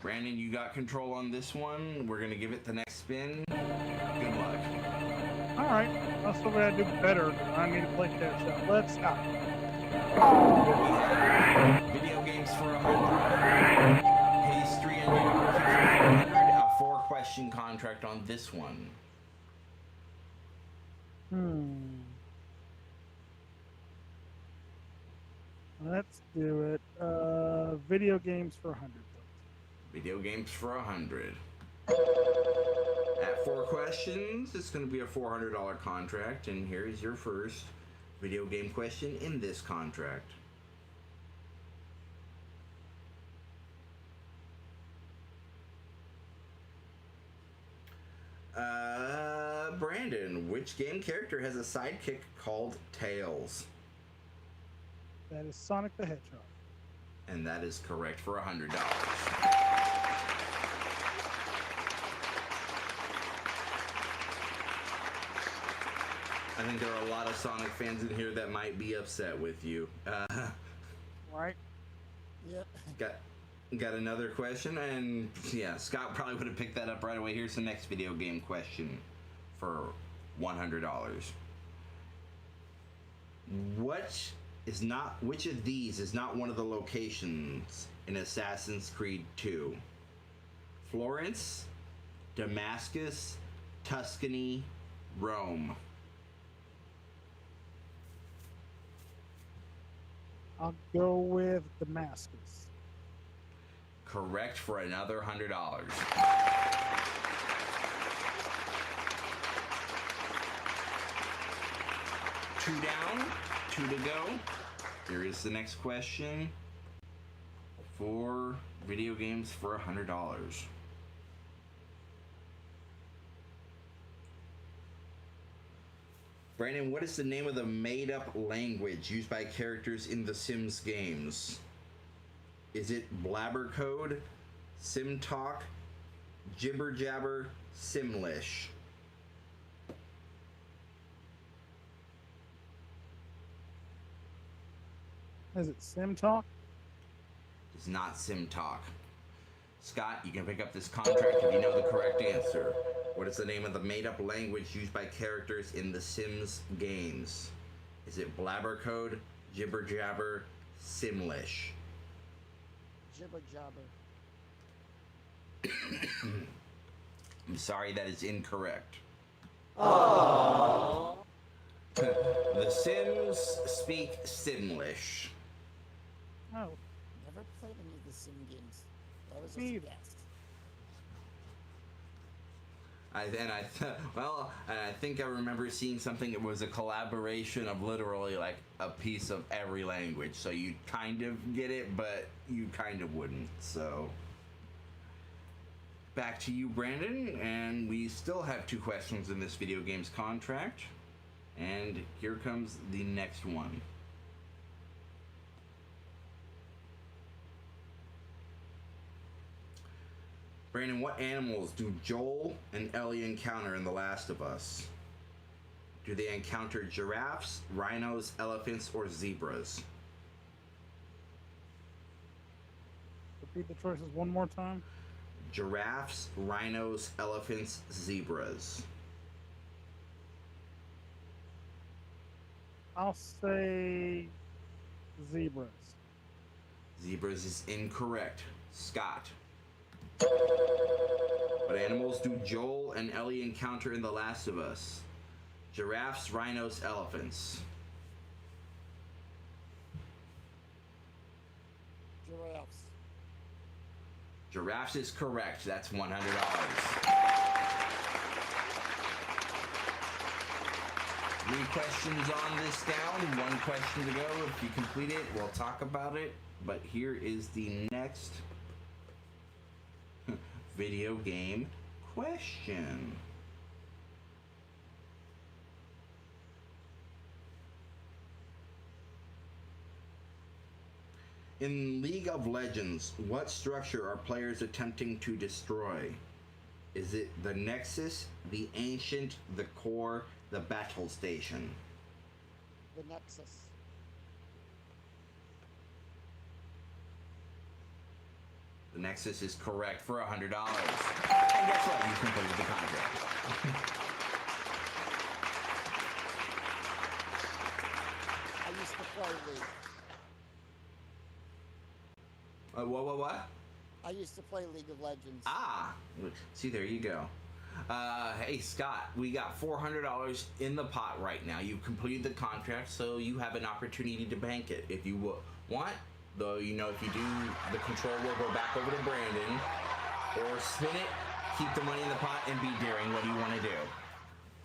Brandon, you got control on this one. We're gonna give it the next spin. Good luck. All right, I'll still gotta do better. I need to play catch up. Let's stop. Video games for 100. History and university for 400. A 4-question contract on this one. Let's do it. Video games for 100. Video games for 100. At 4 questions, it's going to be a $400 contract, and here is your first video game question in this contract. Brandon, which game character has a sidekick called Tails? That is Sonic the Hedgehog. And that is correct for $100. I think there are a lot of Sonic fans in here that might be upset with you. Right? Yep. Got another question, and yeah, Scott probably would have picked that up right away. Here's the next video game question for $100. Which of these is not one of the locations in Assassin's Creed 2? Florence, Damascus, Tuscany, Rome. I'll go with Damascus. Correct for another $100. 2 down, 2 to go. Here is the next question for video games for $100. Brandon, what is the name of the made-up language used by characters in the Sims games? Is it Blabber Code, Sim Talk, Jibber Jabber, Simlish? Is it Sim Talk? It's not Sim Talk. Scott, you can pick up this contract if you know the correct answer. What is the name of the made-up language used by characters in the Sims games? Is it blabber code, jibber jabber, Simlish? Jibber jabber. I'm sorry, that is incorrect. Aww. The Sims speak Simlish. Oh, Never played any of the Sim games. That was Me just a either. guess. I think I remember seeing something that was a collaboration of literally like a piece of every language. So you kind of get it, but you kind of wouldn't. So back to you, Brandon, and we still have 2 questions in this video games contract. And here comes the next one. Brandon, what animals do Joel and Ellie encounter in The Last of Us? Do they encounter giraffes, rhinos, elephants, or zebras? repeat the choices one more time. Giraffes, rhinos, elephants, zebras. I'll say zebras. Zebras is incorrect. Scott. What animals do Joel and Ellie encounter in The Last of Us? Giraffes, rhinos, elephants. Giraffes. Giraffes is correct. That's $100. 3 questions on this down, 1 question to go. If you complete it, we'll talk about it. But here is the next video game question. In League of Legends, what structure are players attempting to destroy? Is it the Nexus, the Ancient, the Core, the Battle Station? The Nexus. The Nexus is correct for $100. And guess what? You completed the contract. I used to play League. What? I used to play League of Legends. Ah, see, there you go. Hey, Scott, we got $400 in the pot right now. You completed the contract, so you have an opportunity to bank it. If you want, though, you know, if you do, the control will go back over to Brandon, or spin it, keep the money in the pot, and be daring. What do you want to do?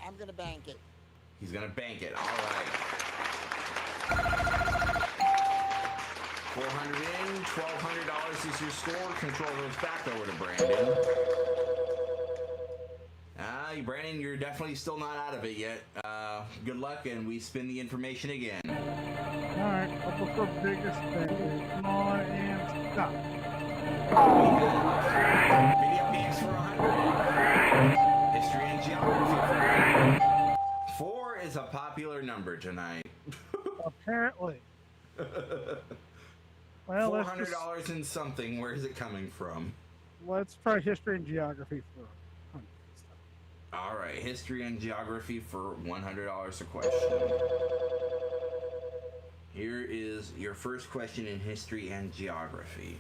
I'm gonna bank it. He's gonna bank it. All right. 400 in, $1,200 is your score. Control goes back over to Brandon. Brandon, you're definitely still not out of it yet. Good luck, and we spin the information again. Alright, I'll prefer biggest thing. Come on and stop. Video games for 100. History and geography for 100. 4 is a popular number tonight. Apparently. Well, $400 in something. Where is it coming from? let's try history and geography for 100. All right, history and geography for $100 a question. Here is your first question in history and geography.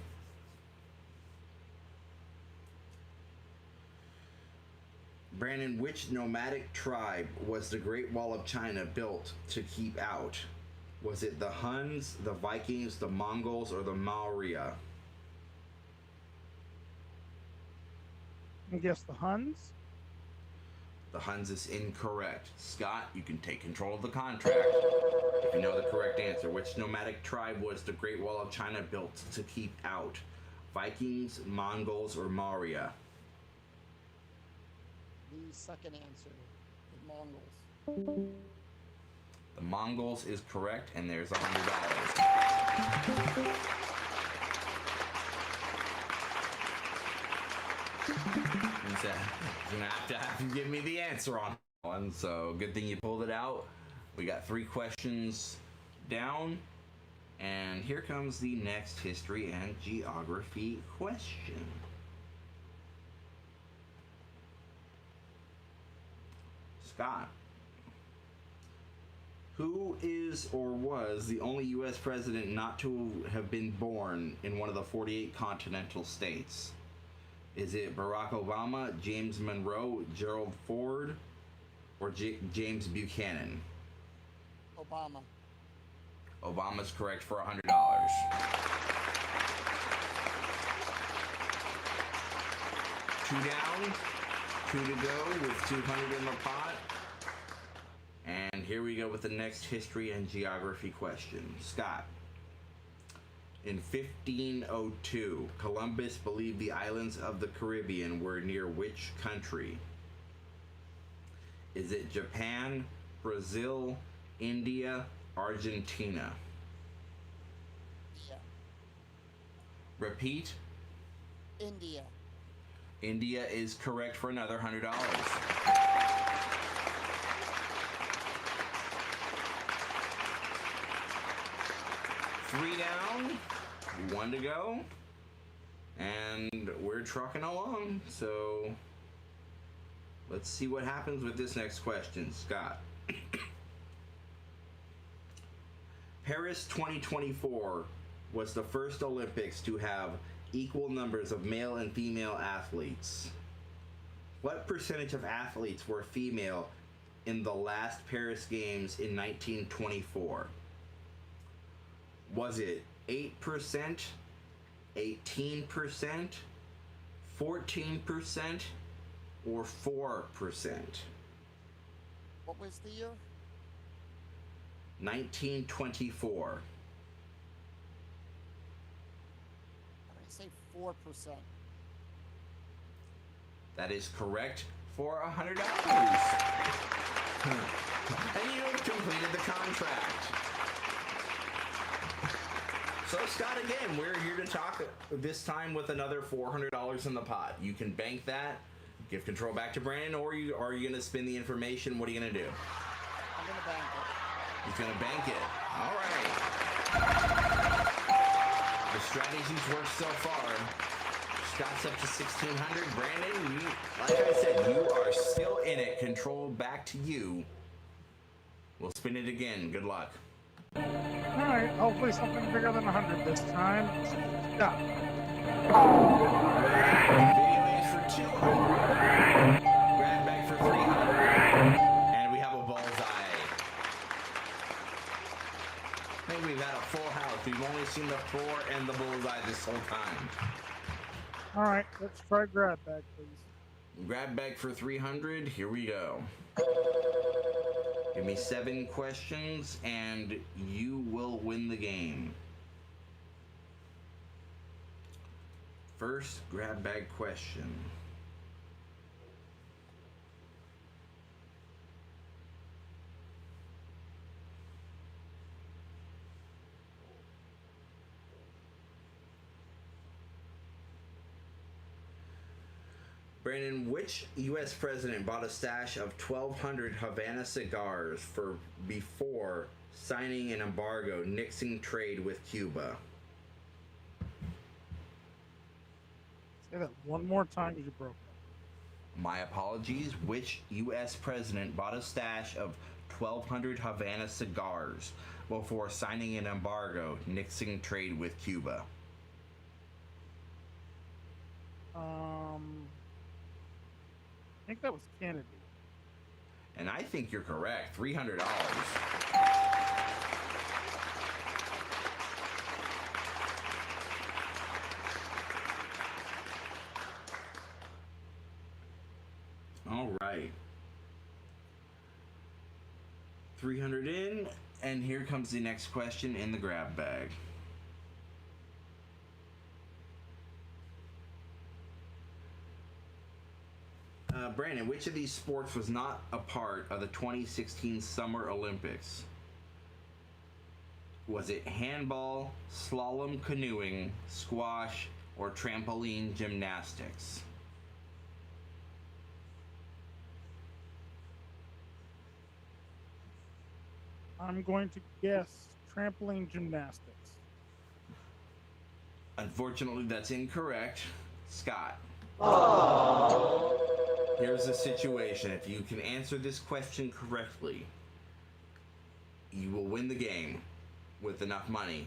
Brandon, which nomadic tribe was the Great Wall of China built to keep out? Was it the Huns, the Vikings, the Mongols, or the Maurya? I guess the Huns? The Huns is incorrect. Scott, you can take control of the contract if you know the correct answer. Which nomadic tribe was the Great Wall of China built to keep out? Vikings, Mongols, or Maurya? The second answer, the Mongols. The Mongols is correct, and there's $100. You're gonna have to give me the answer on one. So good thing you pulled it out. We got 3 questions down, and here comes the next history and geography question. Scott. Who is or was the only U.S. president not to have been born in one of the 48 continental states? Is it Barack Obama, James Monroe, Gerald Ford, or James Buchanan? Obama. Obama's correct for $100. 2 down, 2 to go with 200 in the pot. And here we go with the next history and geography question. Scott. In 1502, Columbus believed the islands of the Caribbean were near which country? Is it Japan, Brazil, India, Argentina? Yeah. Repeat. India. India is correct for another $100. 3 down, 1 to go, and we're trucking along. So let's see what happens with this next question, Scott. Paris 2024 was the first Olympics to have equal numbers of male and female athletes. What percentage of athletes were female in the last Paris Games in 1924? Was it 8%, 18%, 14%, or 4%? What was the year? 1924. I'm going to say 4%. That is correct for $100. And you have completed the contract. So Scott, again, we're here to talk this time with another $400 in the pot. You can bank that, give control back to Brandon, or are you going to spin the information? What are you going to do? I'm going to bank it. He's going to bank it. All right. The strategies work so far. Scott's up to 1,600. Brandon, like I said, you are still in it. Control back to you. We'll spin it again. Good luck. Alright, hopefully something bigger than 100 this time. Stop. Video is for 200. Grab bag for 300. And we have a bullseye. I think we've had a full house. We've only seen the 4 and the bullseye this whole time. Alright, let's try grab bag, please. Grab bag for 300. Here we go. Give me 7 questions and you will win the game. First grab bag question. Brandon, which U.S. president bought a stash of 1,200 Havana cigars before signing an embargo nixing trade with Cuba? Say that one more time because you broke it. My apologies. Which U.S. president bought a stash of 1,200 Havana cigars before signing an embargo nixing trade with Cuba? I think that was Kennedy. And I think you're correct. $300. All right. 300 in, and here comes the next question in the grab bag. Brandon, which of these sports was not a part of the 2016 Summer Olympics? Was it handball, slalom canoeing, squash, or trampoline gymnastics? I'm going to guess trampoline gymnastics. Unfortunately, that's incorrect. Scott. Here's the situation. If you can answer this question correctly, you will win the game with enough money.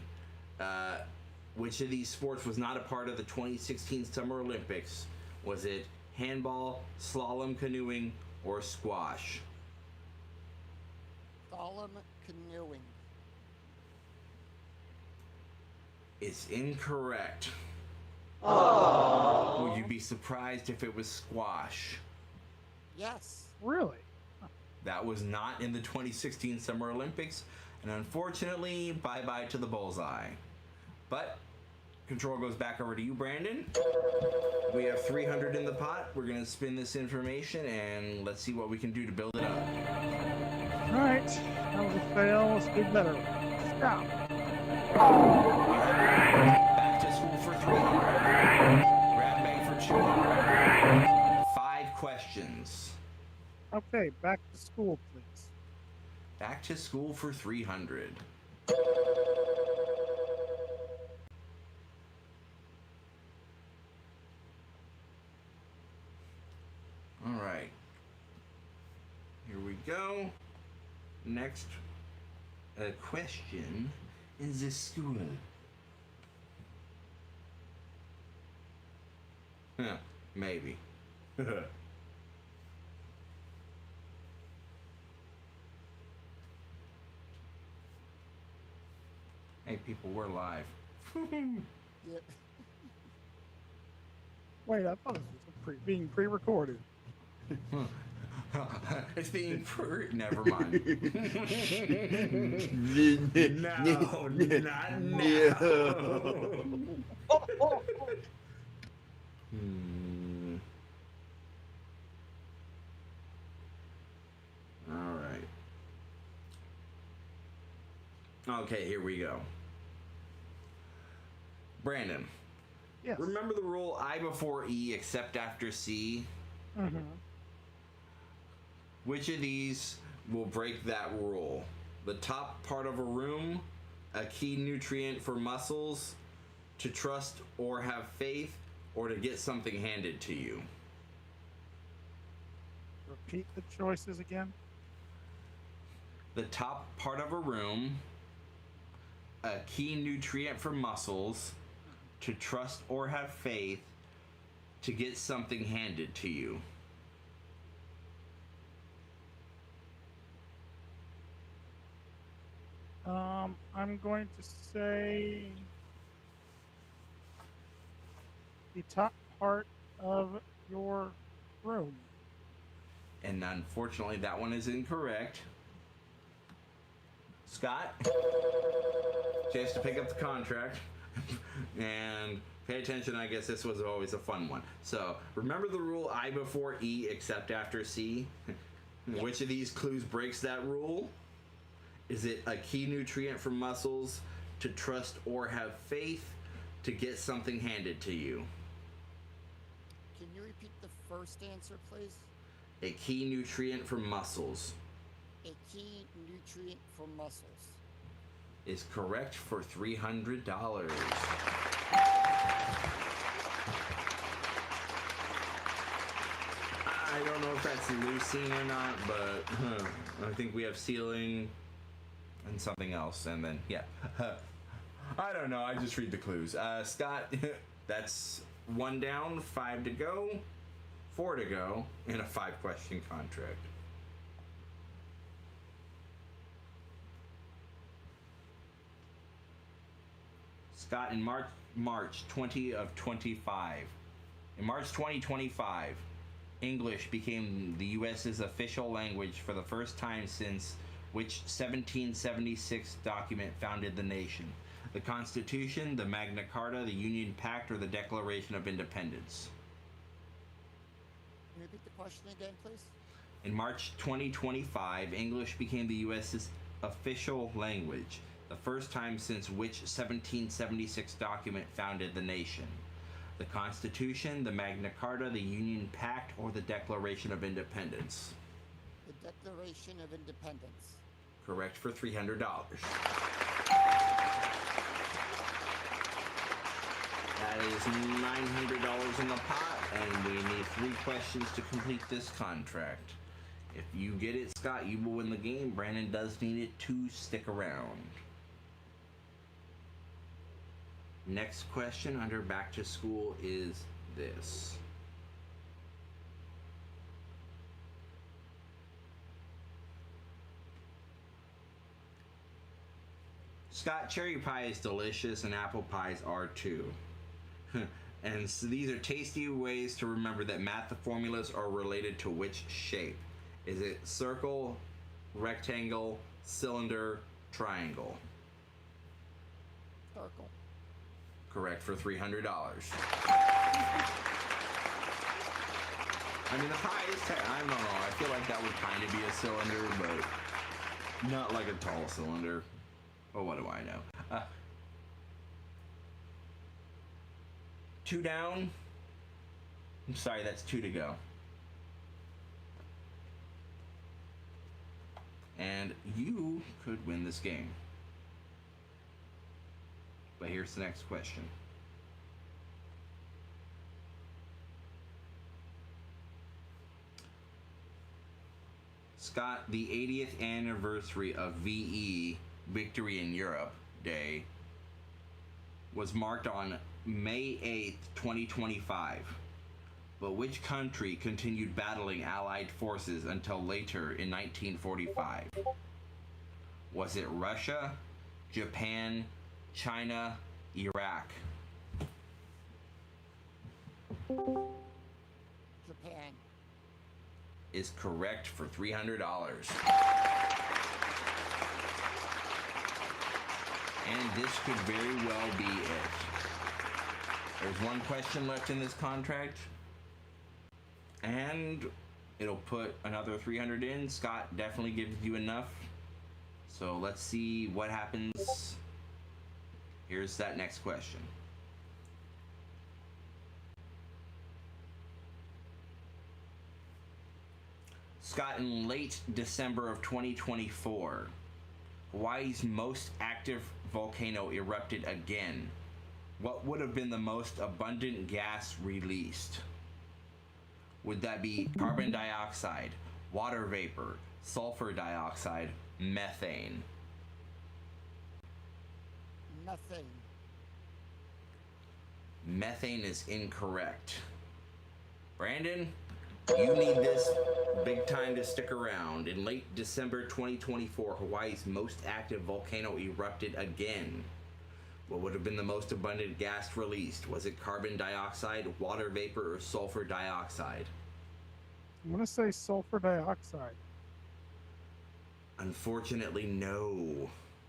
Which of these sports was not a part of the 2016 Summer Olympics? Was it handball, slalom canoeing, or squash? Slalom canoeing. It's incorrect. Oh. Would you be surprised if it was squash? Yes. Really? That was not in the 2016 Summer Olympics, and unfortunately, bye-bye to the bullseye. But control goes back over to you, Brandon. We have 300 in the pot. We're going to spin this information, and let's see what we can do to build it up. All right. That was a fail. Let's do better. Stop. Back to school for 300. Grab bag for 200. 5 questions. Okay, back to school, please. Back to school for 300. All right. Here we go. Next question is the school. Huh, maybe. Hey people, we're live. Yep. Wait, I thought this was being pre-recorded. It's being never mind. No, not now. All right. Okay, here we go. Brandon. Yes. Remember the rule I before E except after C? Mm-hmm. Which of these will break that rule? The top part of a room, a key nutrient for muscles, to trust or have faith, or to get something handed to you? Repeat the choices again. The top part of a room, a key nutrient for muscles, to trust or have faith, to get something handed to you. I'm going to say the top part of your room. And unfortunately, that one is incorrect. Scott, chance to pick up the contract. And pay attention, I guess this was always a fun one. So, remember the rule I before E except after C? Yep. Which of these clues breaks that rule? Is it a key nutrient for muscles, to trust or have faith, to get something handed to you? Can you repeat the first answer, please? A key nutrient for muscles A key nutrient for muscles. is correct for $300. I don't know if that's leucine or not, but I think we have ceiling and something else, and then yeah. I don't know. I just read the clues. Scott, that's 1 down, 5 to go, 4 to go, and a 5-question contract. Scott, in March 2025. In March 2025, English became the U.S.'s official language for the first time since which 1776 document founded the nation? The Constitution, the Magna Carta, the Union Pact, or the Declaration of Independence? Can you repeat the question again, please? In March 2025, English became the U.S.'s official language, the first time since which 1776 document founded the nation? The Constitution, the Magna Carta, the Union Pact, or the Declaration of Independence? The Declaration of Independence. Correct for $300. That is $900 in the pot, and we need 3 questions to complete this contract. If you get it, Scott, you will win the game. Brandon does need it to stick around. Next question under back to school is this. Scott, cherry pie is delicious and apple pies are too. And so these are tasty ways to remember that math formulas are related to which shape. Is it circle, rectangle, cylinder, triangle? Circle. Correct for $300. I mean, the pie is, I don't know, I feel like that would kind of be a cylinder, but not like a tall cylinder. Oh, what do I know? 2 down. I'm sorry, that's 2 to go. And you could win this game. But here's the next question. Scott, the 80th anniversary of VE, Victory in Europe Day, was marked on May 8th, 2025. But which country continued battling Allied forces until later in 1945? Was it Russia, Japan, China, Iraq? Japan. Is correct for $300. And this could very well be it. There's 1 question left in this contract. And it'll put another 300 in. Scott definitely gives you enough. So let's see what happens. Here's that next question. Scott, in late December of 2024, Hawaii's most active volcano erupted again. What would have been the most abundant gas released? Would that be carbon dioxide, water vapor, sulfur dioxide, methane? Nothing. Methane is incorrect. Brandon, you need this big time to stick around. In late December 2024, Hawaii's most active volcano erupted again. What would have been the most abundant gas released? Was it carbon dioxide, water vapor, or sulfur dioxide? I'm going to say sulfur dioxide. Unfortunately, no.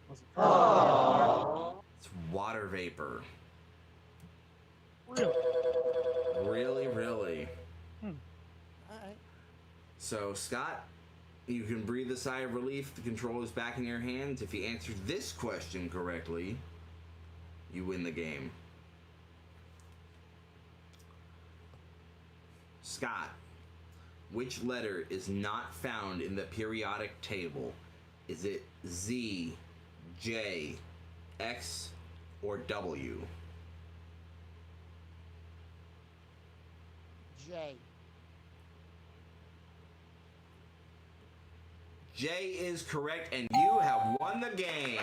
Was it carbon dioxide? It's water vapor. Really? Really. All right. So, Scott, you can breathe a sigh of relief. The controller's back in your hands. If you answer this question correctly, you win the game. Scott, which letter is not found in the periodic table? Is it Z, J, X, or W? J. J is correct, and you have won the game.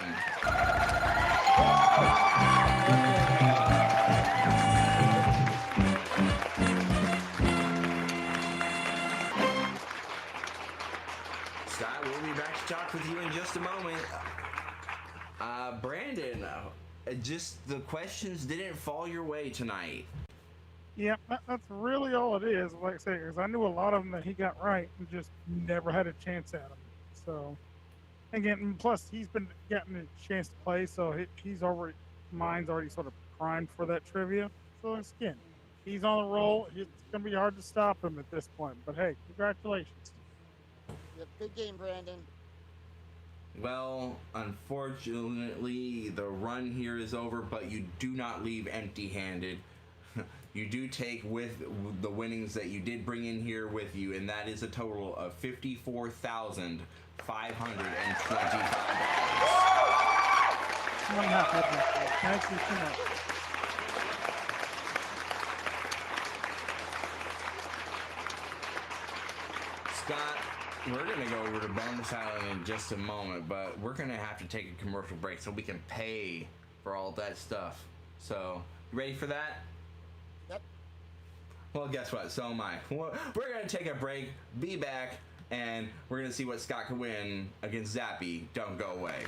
Scott, we'll be back to talk with you in just a moment. Brandon, just the questions didn't fall your way tonight. Yeah, that's really all it is. Like I say, because I knew a lot of them that he got right and just never had a chance at them. So, again, plus he's been getting a chance to play, so he's already, mine's already sort of primed for that trivia. So again, he's on the roll. It's gonna be hard to stop him at this point. But hey, congratulations. Yeah, good game, Brandon. Well, unfortunately, the run here is over, but you do not leave empty-handed. You do take with the winnings that you did bring in here with you, and that is a total of $54,525. I'm not happy. Thank you so much. We're gonna go over to Bonus Island in just a moment, but we're gonna have to take a commercial break so we can pay for all that stuff. So, you ready for that? Yep. Well, guess what? So am I. We're gonna take a break, be back, and we're gonna see what Scott can win against Zappy. Don't go away.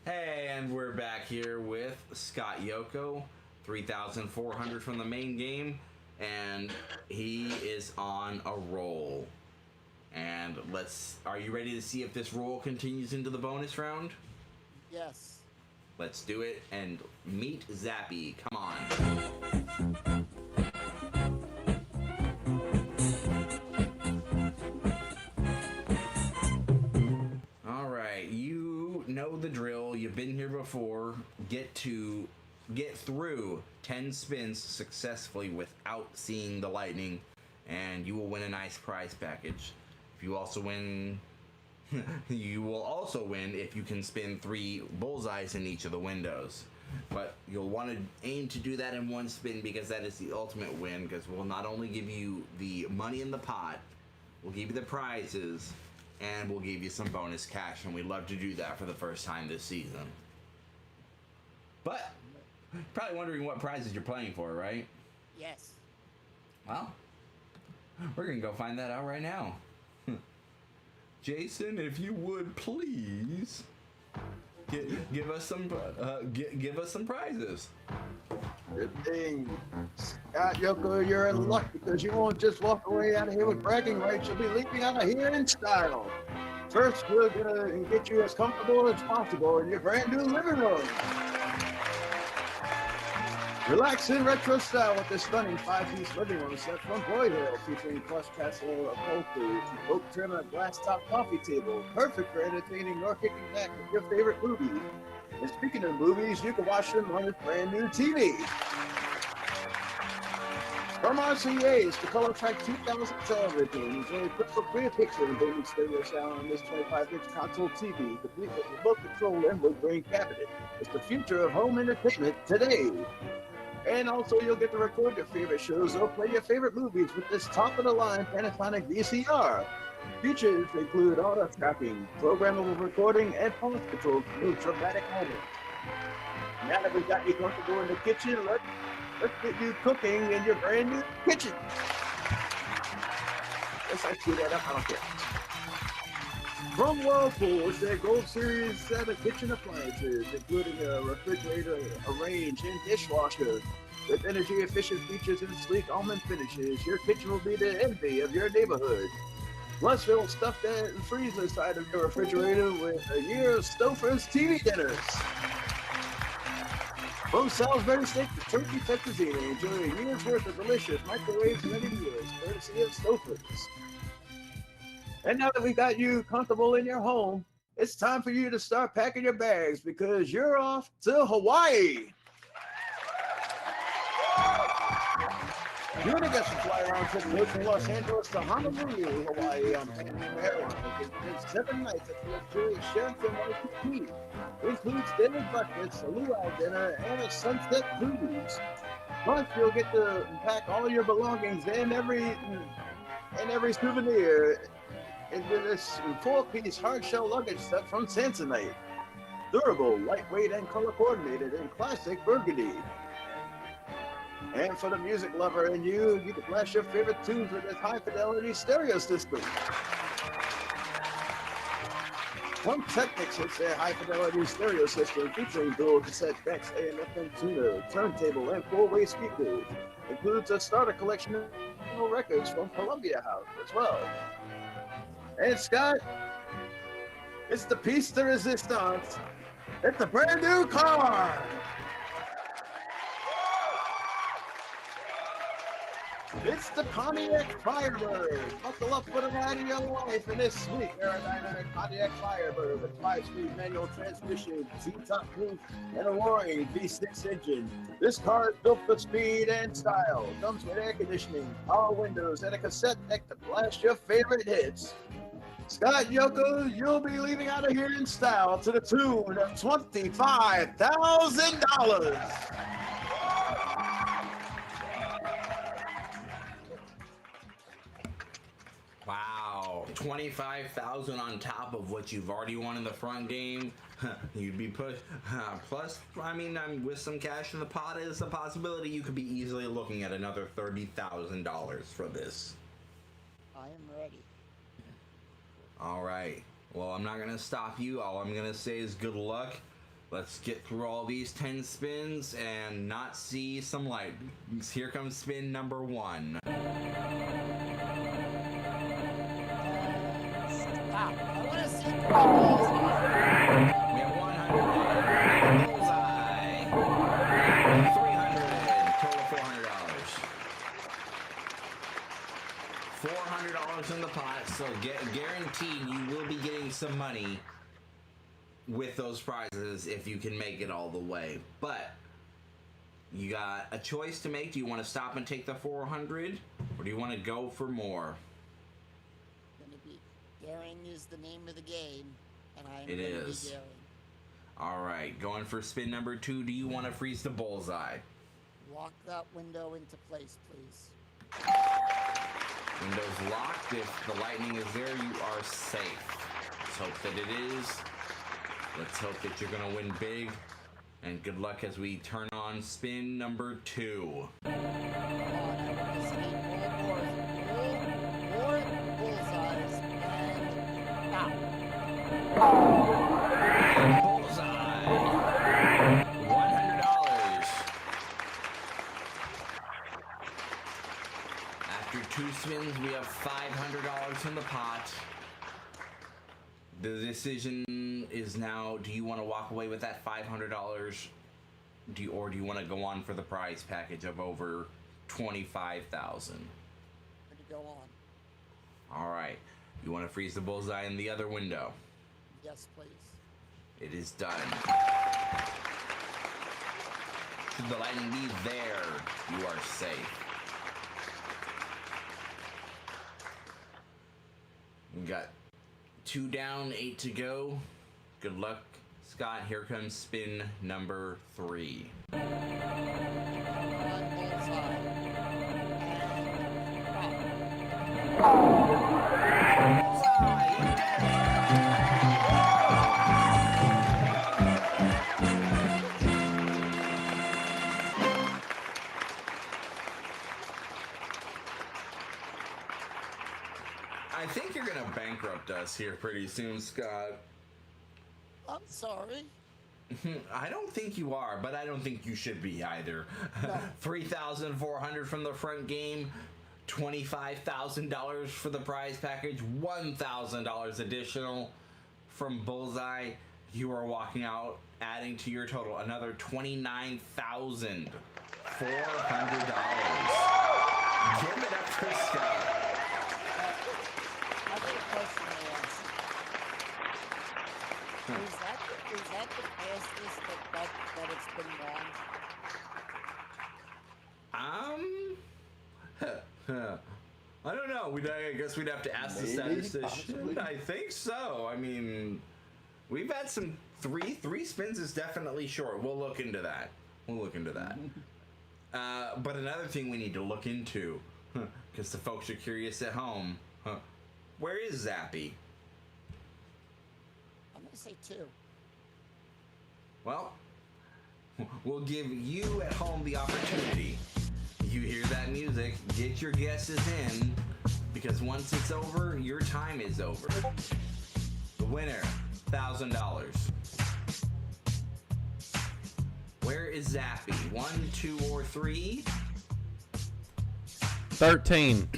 And we're back here with Scott Yoko, 3,400 from the main game, and he is on a roll. And are you ready to see if this roll continues into the bonus round? Yes. Let's do it and meet Zappy. Come on. All right, you know the drill. You've been here before. Get through 10 spins successfully without seeing the lightning, and you will win a nice prize package. If you also win, you will also win if you can spin 3 bullseyes in each of the windows. But you'll want to aim to do that in one spin, because that is the ultimate win, because we'll not only give you the money in the pot, we'll give you the prizes, and we'll give you some bonus cash, and we'd love to do that for the first time this season. But probably wondering what prizes you're playing for, right? Yes. Well, we're gonna go find that out right now. Jason, if you would please give us some prizes. Good thing. Scott Yoko, you're in luck, because you won't just walk away out of here with bragging rights. You'll be leaving out of here in style. First, we're going to get you as comfortable as possible in your brand new living room. Relax in retro style with this stunning 5-piece living room set from Broyhill, featuring plush castle upholstery, oak trim, and a glass top coffee table. Perfect for entertaining or kicking back with your favorite movies. And speaking of movies, you can watch them on this brand new TV. From RCA's the Color Track 2000 television, enjoy crystal clear picture and booming stereo sound on this 25-inch console TV, complete with remote control and wood grain cabinet. It's the future of home entertainment today. And also, you'll get to record your favorite shows or play your favorite movies with this top-of-the-line Panasonic VCR. Features include auto tracking, programmable recording, and pulse control for dramatic moments. Now that we've got you comfortable in the kitchen, let's get you cooking in your brand new kitchen. Let's do that up. I don't care. From Whirlpool, it's their Gold Series set of kitchen appliances, including a refrigerator, a range, and dishwasher. With energy-efficient features and sleek almond finishes, your kitchen will be the envy of your neighborhood. Plus, it'll stuff that freezer side of your refrigerator with a year of Stouffer's TV dinners. From Salisbury steak to turkey fettuccine, enjoy a year's worth of delicious microwave-ready meals, courtesy of Stouffer's. And now that we got you comfortable in your home, it's time for you to start packing your bags because you're off to Hawaii. You're going to get some fly around trip from Los Angeles to Honolulu, Hawaii on Pan Am Airlines. It's 7 nights at the luxurious Sheraton Waikiki. It includes dinner, breakfast, a luau dinner, and a sunset cruise. Plus, you'll get to pack all your belongings and every souvenir into this 4-piece hard-shell luggage set from Samsonite. Durable, lightweight, and color-coordinated in classic burgundy. And for the music lover in you, you can blast your favorite tunes with this high-fidelity stereo system. From Technics, it's their high-fidelity stereo system featuring dual cassette decks, AM/FM tuner, turntable, and 4-way speakers. Includes a starter collection of records from Columbia House as well. And Scott, it's the piece de resistance. It's a brand new car. It's the Pontiac Firebird. Buckle up for the ride of your life in this sweet aerodynamic Pontiac Firebird with 5-speed manual transmission, T-top roof, and a roaring V6 engine. This car is built for speed and style. Comes with air conditioning, power windows, and a cassette deck to blast your favorite hits. Scott Yoko, you'll be leaving out of here in style to the tune of $25,000. Wow, 25,000 on top of what you've already won in the front game. You'd be put. Plus, I mean, with some cash in the pot is a possibility. You could be easily looking at another $30,000 for this. I am ready. All right. Well, I'm not gonna stop you. All I'm gonna say is good luck. Let's get through all these 10 spins and not see some light. Here comes spin number 1. Stop. I want to see. We have 100. Bullseye. 300. Total $400. $400 in the pot, so guaranteed you will be getting some money with those prizes if you can make it all the way. But you got a choice to make. Do you want to stop and take the 400, or do you want to go for more? Daring is the name of the game, and I'm It going to be is. daring. All right, going for spin number 2. Do you want to freeze the bullseye? Lock that window into place, please. Window's locked. If the lightning is there, you are safe. Let's hope that it is. Let's hope that you're going to win big. And good luck as we turn on spin number 2. Come on, I want to see more bullseyes, and stop. Bullseye. $100. After 2 spins, we have $500 in the pot. The decision is now, do you want to walk away with that $500? Or do you want to go on for the prize package of over $25,000? I'm going to go on. All right. You want to freeze the bullseye in the other window? Yes, please. It is done. Should the lightning be there, you are safe. We got 2 down, 8 to go. Good luck, Scott. Here comes spin number 3. Come on, bullseye. I I think you're gonna bankrupt us here pretty soon, Scott. I'm sorry. I don't think you are, but I don't think you should be either. No. $3,400 from the front game, $25,000 for the prize package, $1,000 additional from Bullseye. You are walking out, adding to your total another $29,400. Give it up for Scott. I have a question to ask. Is that the fastest that it's been launched? I don't know. I guess we'd have to ask the Maybe, statistician. possibly. I think so. I mean, we've had some three spins is definitely short. We'll look into that. But another thing we need to look into, because the folks are curious at home, where is Zappy? I'm gonna say 2. Well, we'll give you at home the opportunity. You hear that music, get your guesses in, because once it's over, your time is over. The winner, $1,000. Where is Zappy? 1, 2, or 3? 13.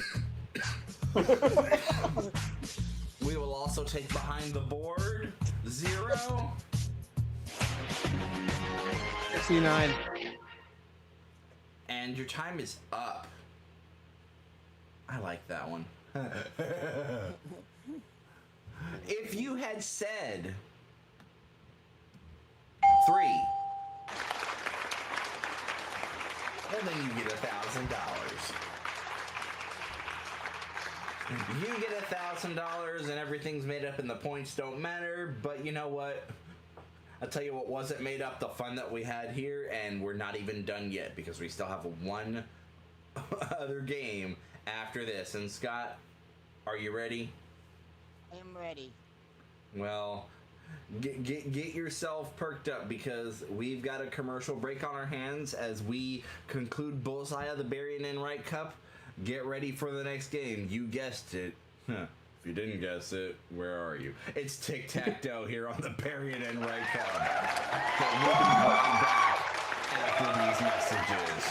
We will also take behind the board 0. 69. And your time is up. I like that one. If you had said 3, well then you get $1,000. You get $1,000 and everything's made up and the points don't matter, but you know what? I'll tell you what wasn't made up, the fun that we had here, and we're not even done yet because we still have one other game after this. And Scott, are you ready? I am ready. Well, get yourself perked up because we've got a commercial break on our hands as we conclude Bullseye of the Barry Enright Cup. Get ready for the next game. You guessed it. If you didn't guess it, where are you? It's tic-tac-toe here on the Barry Enright Cup. But we'll be right back after these messages.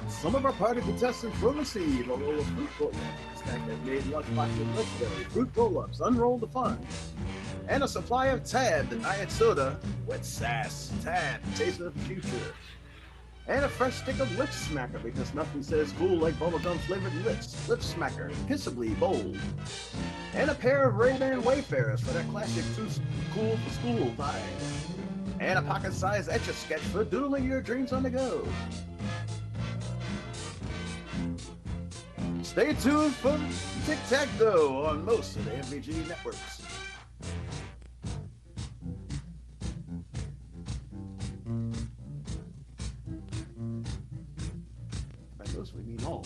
Some of our party contestants will receive a roll of fruit roll-ups. Stack that made lunchbox with legendary fruit roll-ups, unroll the fun. And a supply of Tab, the diet soda, with sass. Tab, taste of the future. And a fresh stick of Lip Smacker, because nothing says cool like bubblegum flavored lips. Lip Smacker, kissably bold. And a pair of Ray-Ban Wayfarers for that classic too cool for school vibe. And a pocket-sized Etch-a-Sketch for doodling your dreams on the go. Stay tuned for Tic-Tac-Toe on most of the MVG networks. By most, we mean all.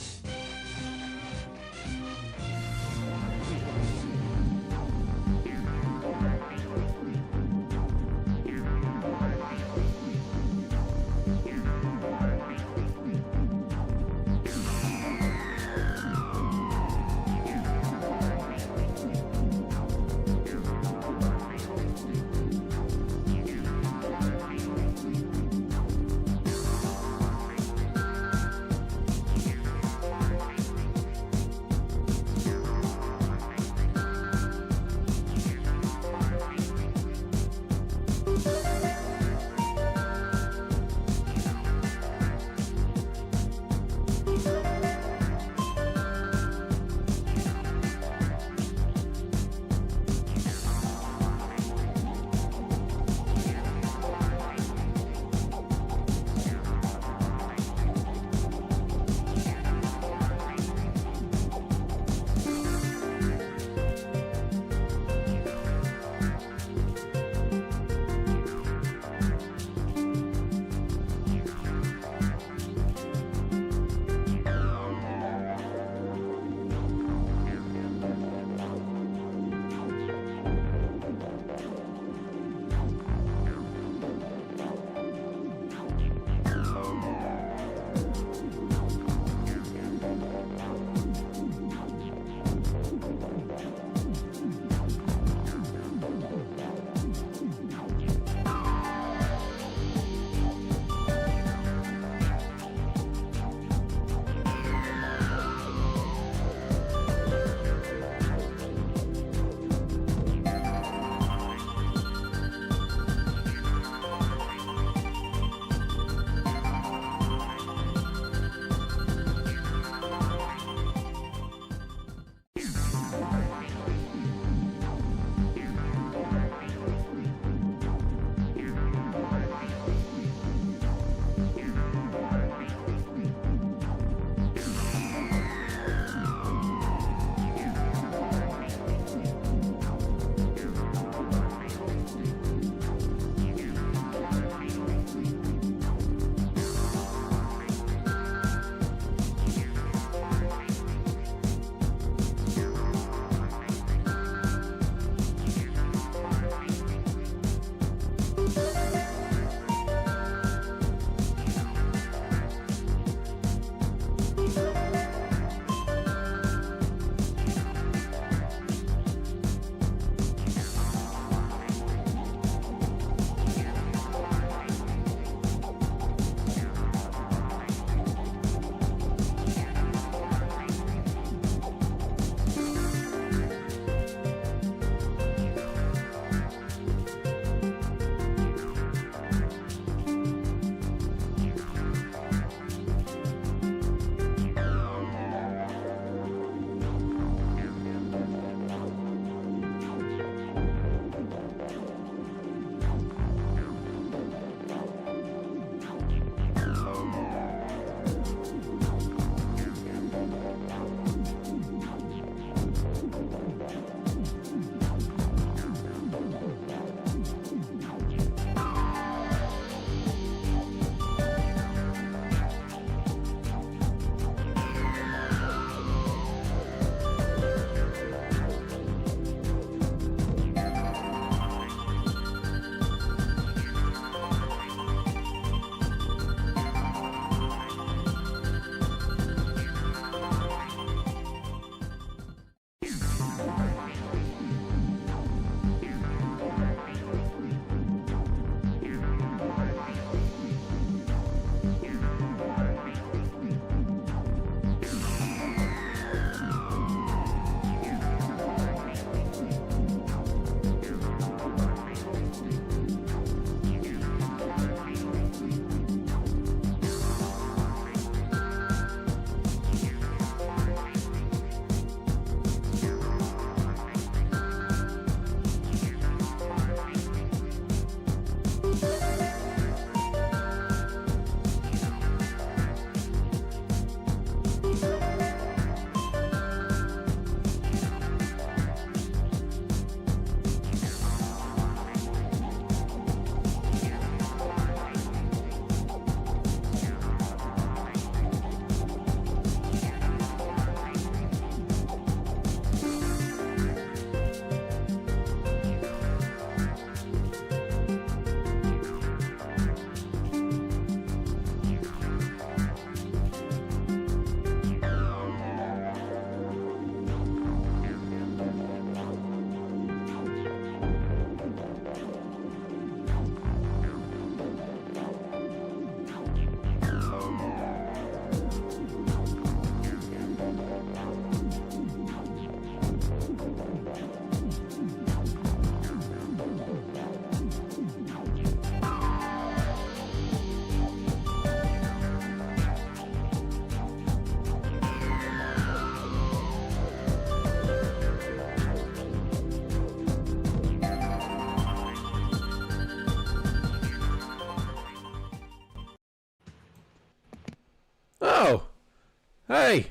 Hey,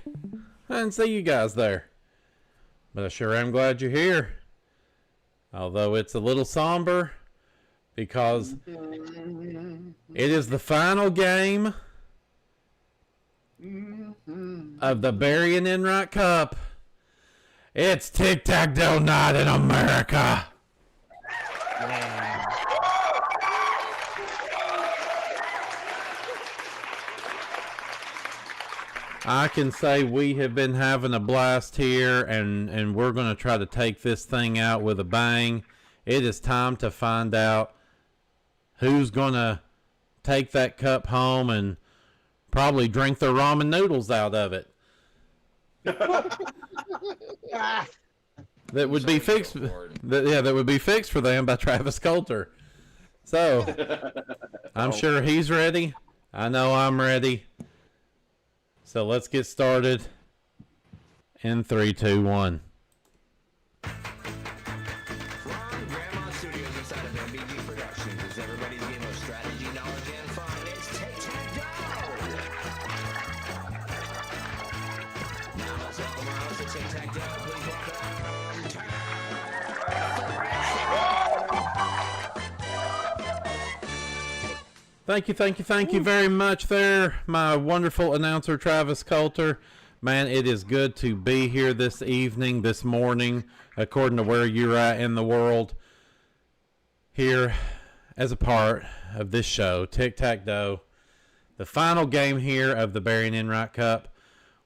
I didn't see you guys there. But I sure am glad you're here. Although it's a little somber because it is the final game of the Barry Enright Cup. It's tic-tac-toe night in America. I can say we have been having a blast here, and we're going to try to take this thing out with a bang. It is time to find out who's going to take that cup home and probably drink their ramen noodles out of it. That would be fixed. That would be fixed for them by Travis Coulter. So, I'm sure he's ready. I know I'm ready. So let's get started in 3, 2, 1. From Grandma Studios inside of MVG Productions, it's everybody's game of strategy, knowledge, and fun. It's tic-tac-toe! Now let's welcome our host of tic-tac-toe. Please welcome Thank you very much there, my wonderful announcer, Travis Coulter. Man, it is good to be here this evening, this morning, according to where you're at in the world, here as a part of this show, Tic-Tac-Toe. The final game here of the Barry Enright Cup.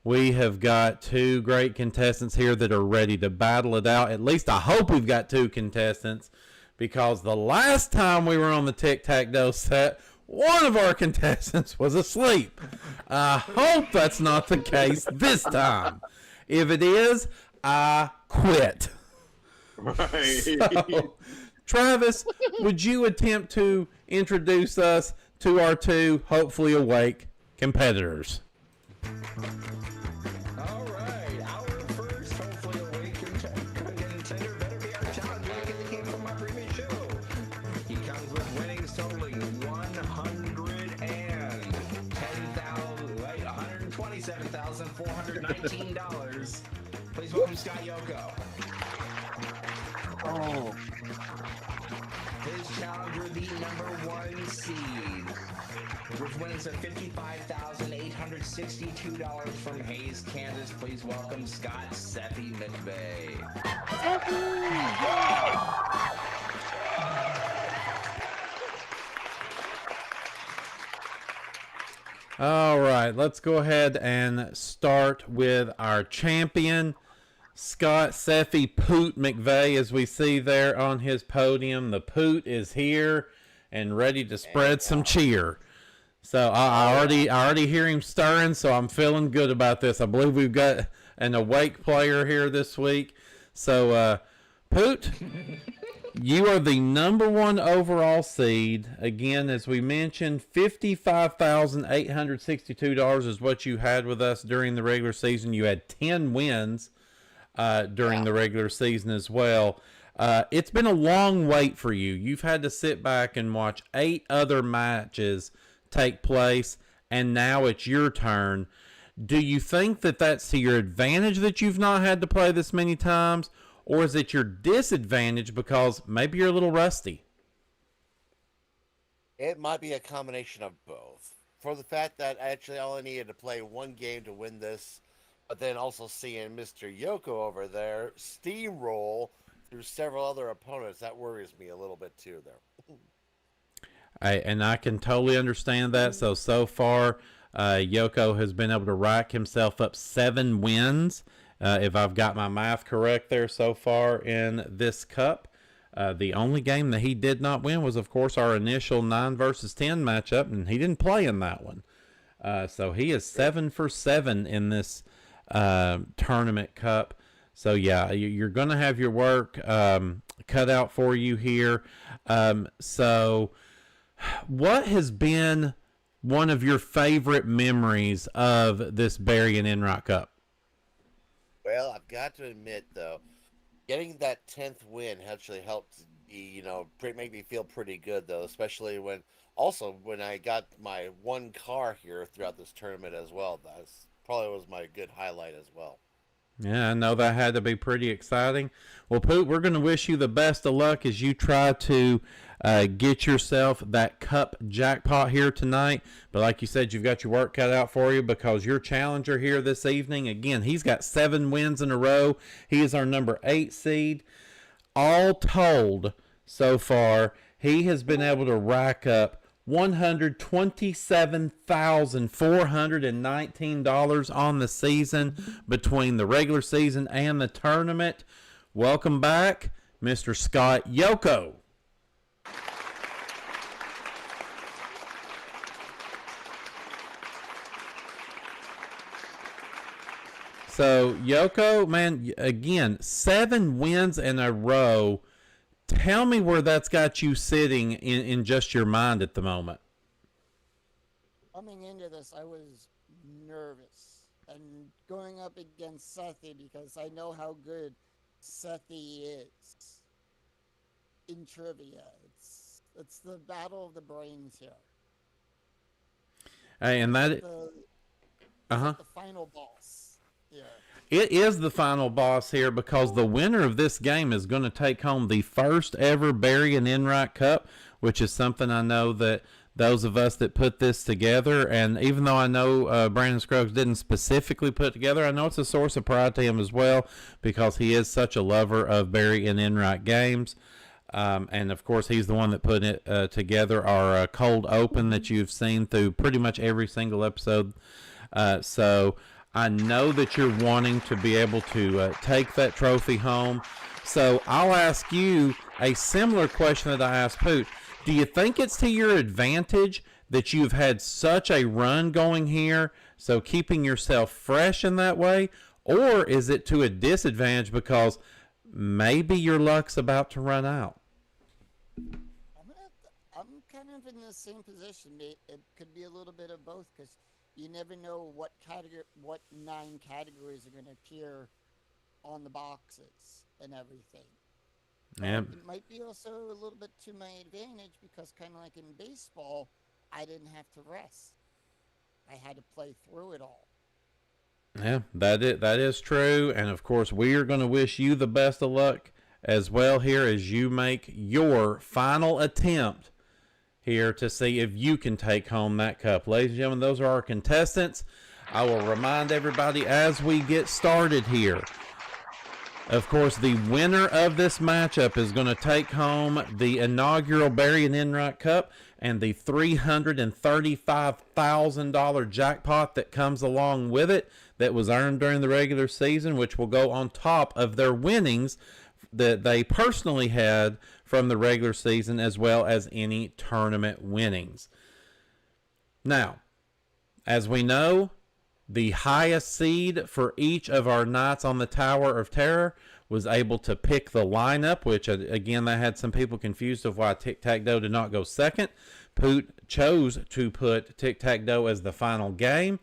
We have got two great contestants here that are ready to battle it out. At least I hope we've got two contestants, because the last time we were on the Tic-Tac-Toe set, one of our contestants was asleep. I hope that's not the case this time. If it is, I quit. Right. So, Travis, would you attempt to introduce us to our two hopefully awake competitors? All right, our first hopefully awake contender better be our child like it came from my previous show. He comes with winnings totaling $127,419. Please welcome Scott Yoko. Oh, His challenger, the #1 seed, with winnings of $55,862 from Hayes, Kansas. Please welcome Scott Seffy McVay. All right, let's go ahead and start with our champion, Scott Seffy Poot McVay, as we see there on his podium. The Poot is here and ready to spread some cheer. So I already hear him stirring, so I'm feeling good about this. I believe we've got an awake player here this week. So, Poot, you are the #1 overall seed. Again, as we mentioned, $55,862 is what you had with us during the regular season. You had 10 wins during the regular season as well. It's been a long wait for you. You've had to sit back and watch 8 other matches take place, and now it's your turn. Do you think that that's to your advantage that you've not had to play this many times? Or is it your disadvantage because maybe you're a little rusty? It might be a combination of both. For the fact that I actually only needed to play one game to win this, but then also seeing Mr. Yoko over there steamroll through several other opponents, that worries me a little bit too there. And I can totally understand that. So far, Yoko has been able to rack himself up 7 wins. If I've got my math correct there so far in this cup. The only game that he did not win was, of course, our initial 9 versus 10 matchup, and he didn't play in that one. So he is 7 for 7 in this tournament cup. So, yeah, you're going to have your work cut out for you here. So what has been one of your favorite memories of this Barry Enright Cup? Well, I've got to admit, though, getting that 10th win actually helped me, make me feel pretty good, though, especially when I got my one car here throughout this tournament as well. That's probably was my good highlight as well. Yeah, I know that had to be pretty exciting. Well, Poot, we're going to wish you the best of luck as you try to get yourself that cup jackpot here tonight. But like you said, you've got your work cut out for you because your challenger here this evening, again, he's got 7 wins in a row. He is our number 8 seed. All told so far, he has been able to rack up $127,419 on the season between the regular season and the tournament. Welcome back, Mr. Scott Yoko. So, Yoko, man, again, 7 wins in a row. Tell me where that's got you sitting in just your mind at the moment. Coming into this, I was nervous. And going up against Sethi because I know how good Sethi is in trivia. It's the battle of the brains here. Hey, and that... the final boss. Yeah. It is the final boss here because the winner of this game is going to take home the first ever Barry Enright Cup, which is something I know that those of us that put this together, and even though I know Brandon Scruggs didn't specifically put it together, I know it's a source of pride to him as well because he is such a lover of Barry Enright games. And of course, he's the one that put it together, our cold open that you've seen through pretty much every single episode. So I know that you're wanting to be able to take that trophy home. So I'll ask you a similar question that I asked Poot. Do you think it's to your advantage that you've had such a run going here, so keeping yourself fresh in that way? Or is it to a disadvantage because maybe your luck's about to run out? I'm kind of in the same position. It could be a little bit of both because you never know what 9 categories are going to appear on the boxes and everything. Yeah. It might be also a little bit to my advantage because kind of like in baseball, I didn't have to rest. I had to play through it all. Yeah, that is true. And of course, we are going to wish you the best of luck as well here as you make your final attempt here to see if you can take home that cup. Ladies and gentlemen, those are our contestants. I will remind everybody as we get started here. Of course, the winner of this matchup is going to take home the inaugural Barry Enright Cup and the $335,000 jackpot that comes along with it that was earned during the regular season, which will go on top of their winnings that they personally had from the regular season as well as any tournament winnings. Now, as we know, the highest seed for each of our Knights on the Tower of Terror was able to pick the lineup, which, again, that had some people confused of why Tic-Tac-Doe did not go second. Poot chose to put Tic-Tac-Doe as the final game.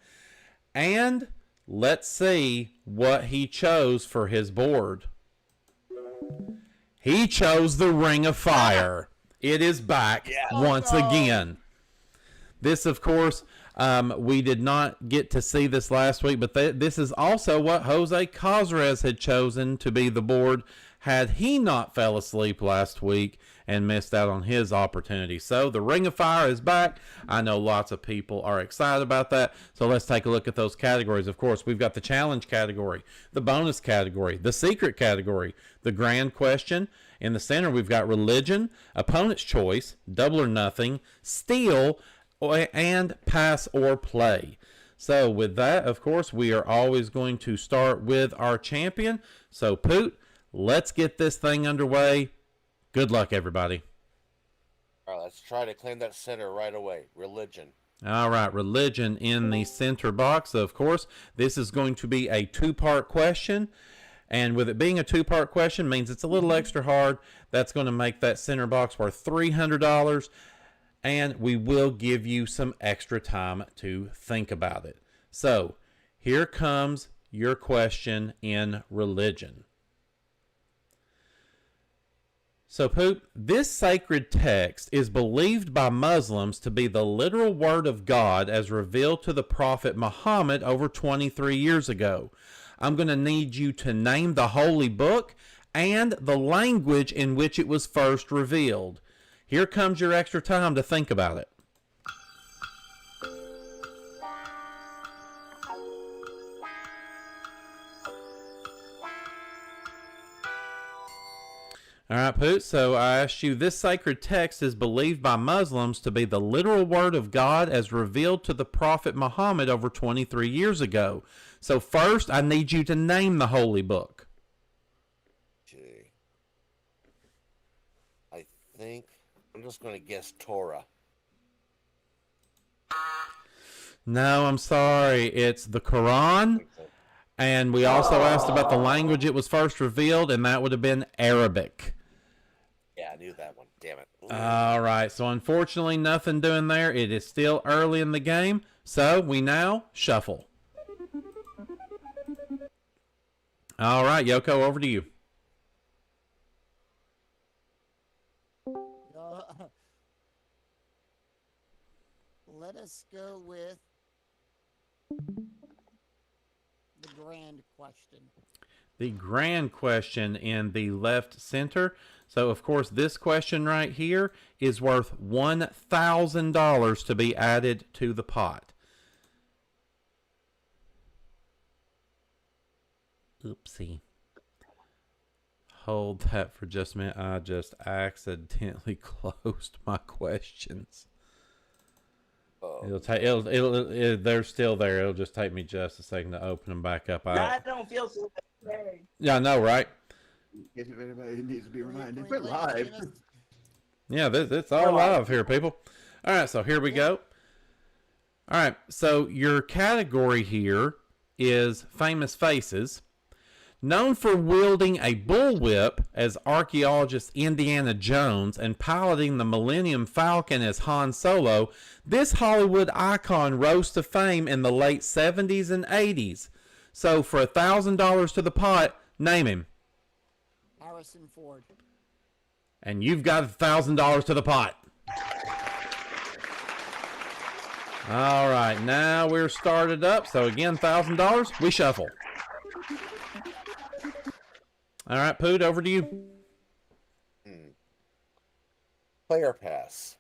And let's see what he chose for his board. He chose the Ring of Fire. It is back once again. This, of course... we did not get to see this last week, but this is also what Jose Cosrez had chosen to be the board had he not fell asleep last week and missed out on his opportunity. So the Ring of Fire is back. I know lots of people are excited about that. So let's take a look at those categories. Of course, we've got the challenge category, the bonus category, the secret category, the grand question. In the center, we've got religion, opponent's choice, double or nothing, steal, and pass or play. So with that, of course, we are always going to start with our champion. So Poot, let's get this thing underway. Good luck, everybody. All right, let's try to claim that center right away. Religion. All right, religion in the center box. Of course, this is going to be a 2-part question. And with it being a 2-part question means it's a little extra hard. That's going to make that center box worth $300. And we will give you some extra time to think about it. So, here comes your question in religion. So, Poot, this sacred text is believed by Muslims to be the literal word of God as revealed to the Prophet Muhammad over 23 years ago. I'm going to need you to name the holy book and the language in which it was first revealed. Here comes your extra time to think about it. All right, Poot, so I asked you, this sacred text is believed by Muslims to be the literal word of God as revealed to the Prophet Muhammad over 23 years ago. So first, I need you to name the holy book. Gee. I think I'm just going to guess Torah. No, I'm sorry. It's the Quran. And we also asked about the language it was first revealed, and that would have been Arabic. Yeah, I knew that one. Damn it. All right, so unfortunately, nothing doing there. It is still early in the game, so we now shuffle. All right, Yoko, over to you. Let us go with the grand question. The grand question in the left center. So, of course, this question right here is worth $1,000 to be added to the pot. Oopsie. Hold that for just a minute. I just accidentally closed my questions. They're still there. It'll just take me just a second to open them back up. I don't feel so bad. Yeah, I know, right? If anybody needs to be reminded, we're live. Yeah, it's all live here, people. All right, so here we go. All right, so your category here is famous faces. Known for wielding a bullwhip as archaeologist Indiana Jones and piloting the Millennium Falcon as Han Solo, this Hollywood icon rose to fame in the late 70s and 80s. So for $1,000 to the pot, name him. Harrison Ford. And you've got $1,000 to the pot. All right, now we're started up. So again, $1,000. We shuffle. All right, Poot, over to you. Player pass.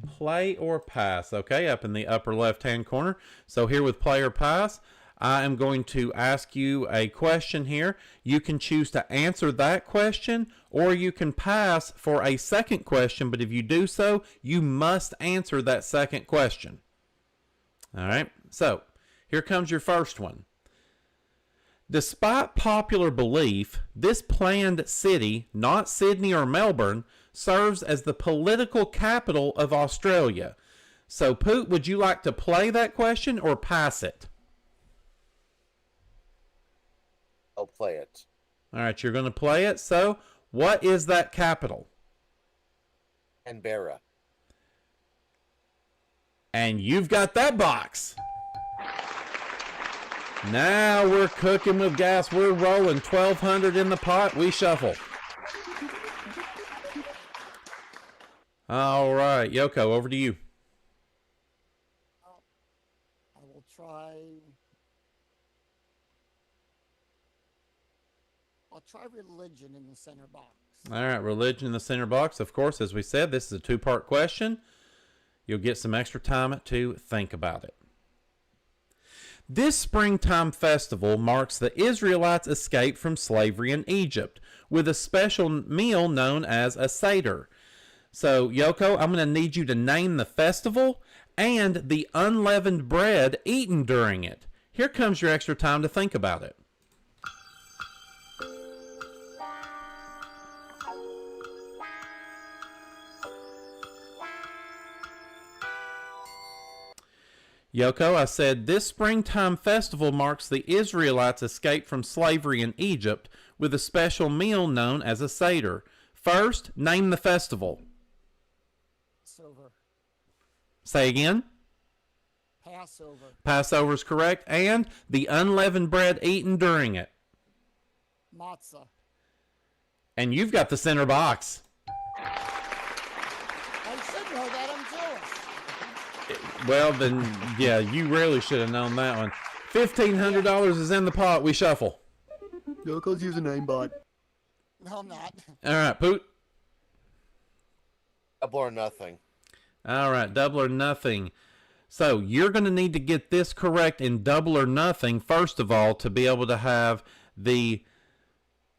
Play or pass. Okay, up in the upper left-hand corner. So here with player pass, I am going to ask you a question here. You can choose to answer that question, or you can pass for a second question, but if you do so, you must answer that second question. All right, so here comes your first one. Despite popular belief, this planned city, not Sydney or Melbourne, serves as the political capital of Australia. So, Poot, would you like to play that question or pass it? I'll play it. All right, you're going to play it. So, what is that capital? Canberra. And you've got that box. Now we're cooking with gas. We're rolling. 1,200 in the pot. We shuffle. All right, Yoko, over to you. I will try. I'll try religion in the center box. All right, religion in the center box. Of course, as we said, this is a two-part question. You'll get some extra time to think about it. This springtime festival marks the Israelites' escape from slavery in Egypt with a special meal known as a Seder. So, Yoko, I'm going to need you to name the festival and the unleavened bread eaten during it. Here comes your extra time to think about it. Yoko, I said this springtime festival marks the Israelites' escape from slavery in Egypt with a special meal known as a Seder. First, name the festival. Passover. Say again. Passover. Passover is correct. And the unleavened bread eaten during it. Matzah. And you've got the center box. I should know that. I'm jealous. Well, then, yeah, you really should have known that one. $1,500 is in the pot. We shuffle. Yoko's username bot. No, I'm not. All right, Poot. Double or nothing. All right, double or nothing. So you're going to need to get this correct in double or nothing, first of all, to be able to have the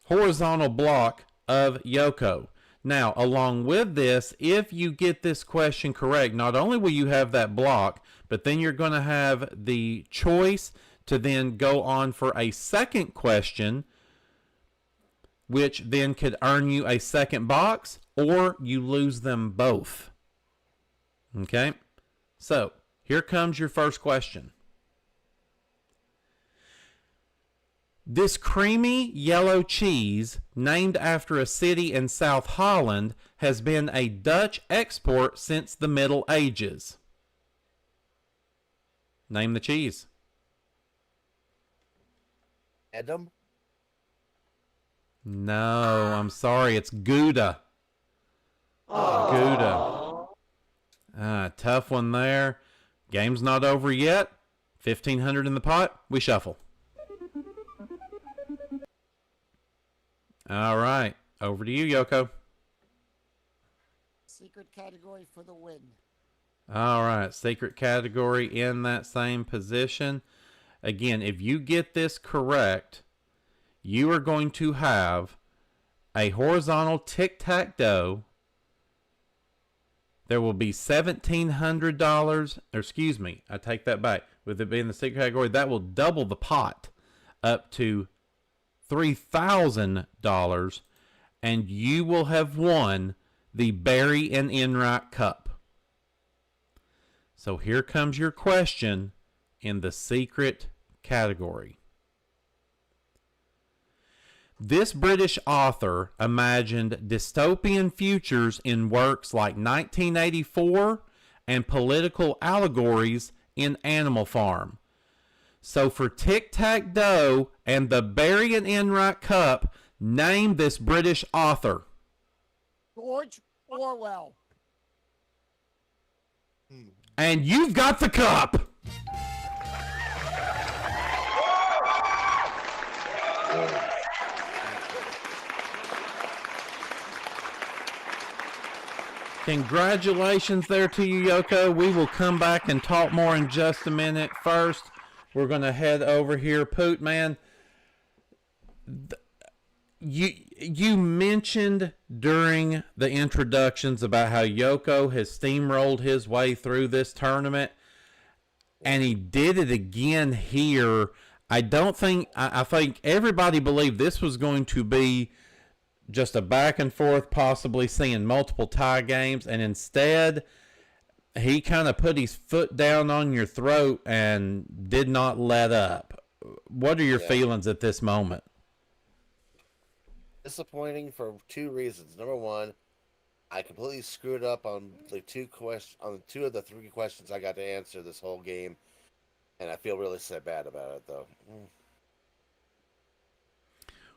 horizontal block of Yoko. Now, along with this, if you get this question correct, not only will you have that block, but then you're going to have the choice to then go on for a second question, which then could earn you a second box, or you lose them both. Okay? So, here comes your first question. This creamy yellow cheese, named after a city in South Holland, has been a Dutch export since the Middle Ages. Name the cheese. Edam? No, I'm sorry. It's Gouda. Gouda. Tough one there. Game's not over yet. 1,500 in the pot. We shuffle. All right. Over to you, Yoko. Secret category for the win. All right. Secret category in that same position. Again, if you get this correct, you are going to have a horizontal tic-tac-toe. There will be $1,700, or excuse me, I take that back. With it being the secret category, that will double the pot up to $3,000, and you will have won the Barry Enright Cup. So here comes your question in the secret category. This British author imagined dystopian futures in works like 1984 and political allegories in Animal Farm. So for Tic-Tac-Doe and the Barry Enright Cup, name this British author. George Orwell. And you've got the cup! Congratulations there to you, Yoko. We will come back and talk more in just a minute. First, we're going to head over here. Poot, man, you mentioned during the introductions about how Yoko has steamrolled his way through this tournament, and he did it again here. I think everybody believed this was going to be just a back and forth, possibly seeing multiple tie games, and instead he kind of put his foot down on your throat and did not let up. What are your feelings at this moment? Disappointing for two reasons. Number one, I completely screwed up on the two of the three questions I got to answer this whole game, and I feel really bad about it, though.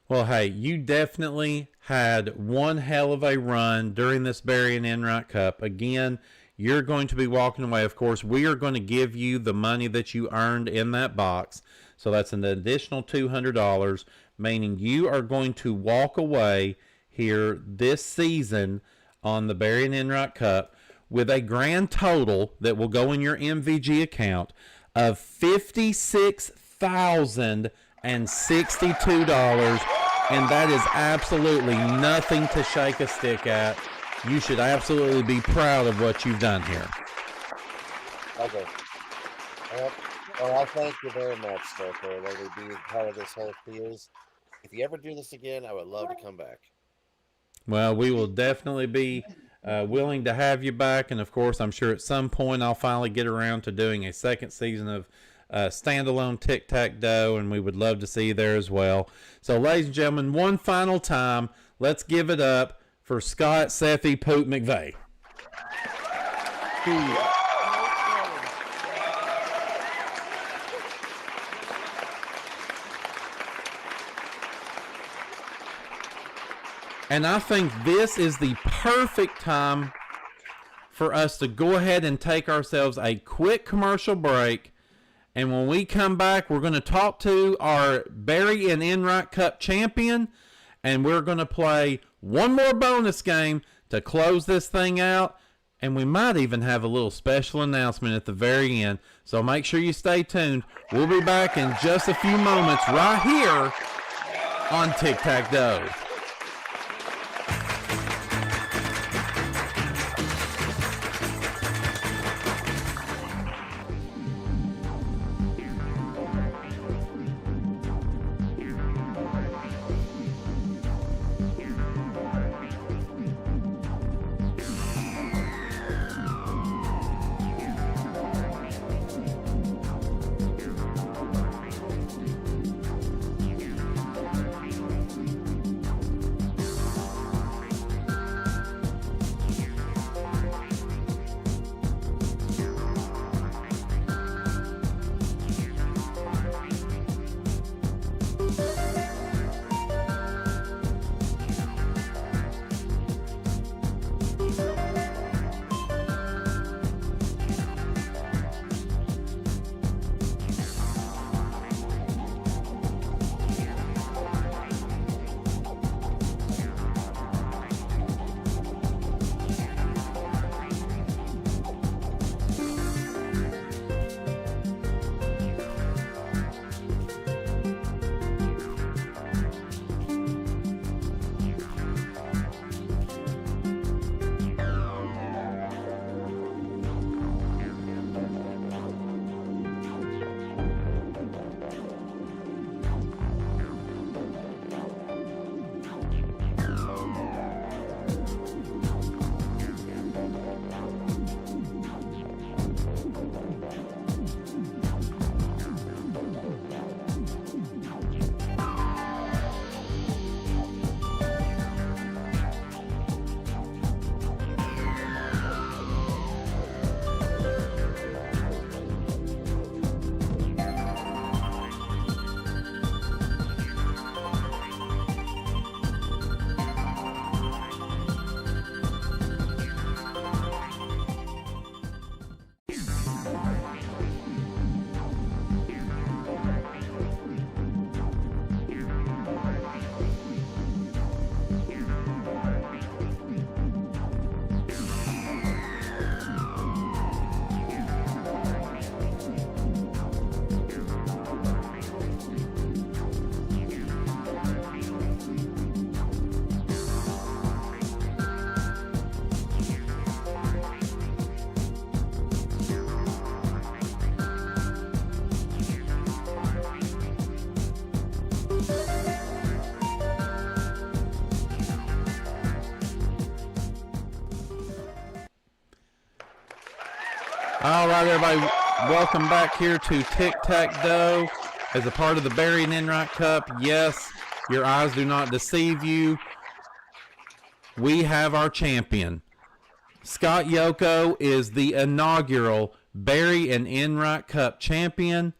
Well, hey, you definitely had one hell of a run during this Barry Enright Cup. Again, you're going to be walking away. Of course, we are going to give you the money that you earned in that box. So that's an additional $200, meaning you are going to walk away here this season on the Barry Enright Cup with a grand total that will go in your MVG account of $56,062. And that is absolutely nothing to shake a stick at. You should absolutely be proud of what you've done here. Okay. Well, I thank you very much, sir, for letting me be part of this whole series. If you ever do this again, I would love to come back. Well, we will definitely be willing to have you back. And, of course, I'm sure at some point I'll finally get around to doing a second season of standalone Tic-Tac-Doe, and we would love to see you there as well. So, ladies and gentlemen, one final time, let's give it up for Scott, Sethy, Poot, McVay. And I think this is the perfect time for us to go ahead and take ourselves a quick commercial break. And when we come back, we're going to talk to our Barry and Enright Cup champion, and we're going to play one more bonus game to close this thing out. And we might even have a little special announcement at the very end. So make sure you stay tuned. We'll be back in just a few moments right here on Tic Tac Dough. All right, everybody, welcome back here to Tic Tac Dough as a part of the Barry and Enright Cup. Yes, your eyes do not deceive you. We have our champion. Scott Yoko is the inaugural Barry and Enright Cup champion.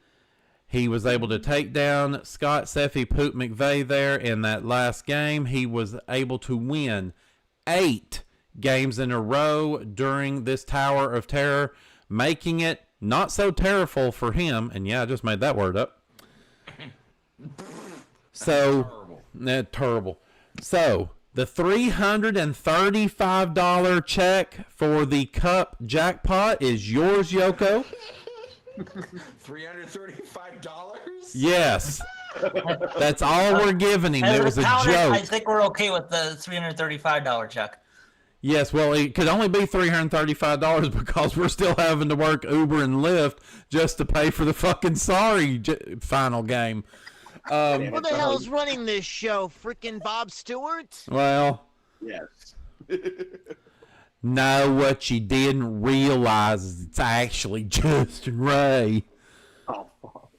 He was able to take down Scott Seffy Poot McVay there in that last game. He was able to win 8 games in a row during this Tower of Terror, making it not so terrible for him. And yeah, I just made that word up. So, terrible. So, the $335 check for the Cup jackpot is yours, Yoko. $335? Yes. That's all we're giving him. It was a joke. I think we're okay with the $335 check. Yes, well, it could only be $335 because we're still having to work Uber and Lyft just to pay for the fucking final game. Who the hell's running this show? Freaking Bob Stewart? Well, Yes. no, what you didn't realize is it's actually Justin Ray. Oh, fuck.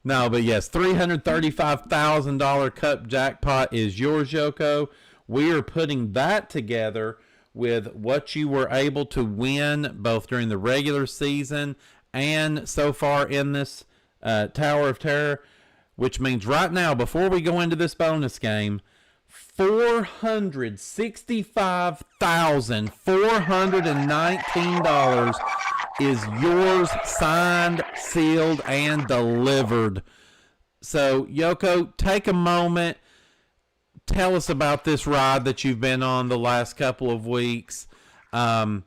No, but yes, $335,000 Cup jackpot is yours, Yoko. We are putting that together with what you were able to win both during the regular season and so far in this Tower of Terror, which means right now, before we go into this bonus game, $465,419 is yours, signed, sealed, and delivered. So, Yoko, take a moment. Tell us about this ride that you've been on the last couple of weeks, and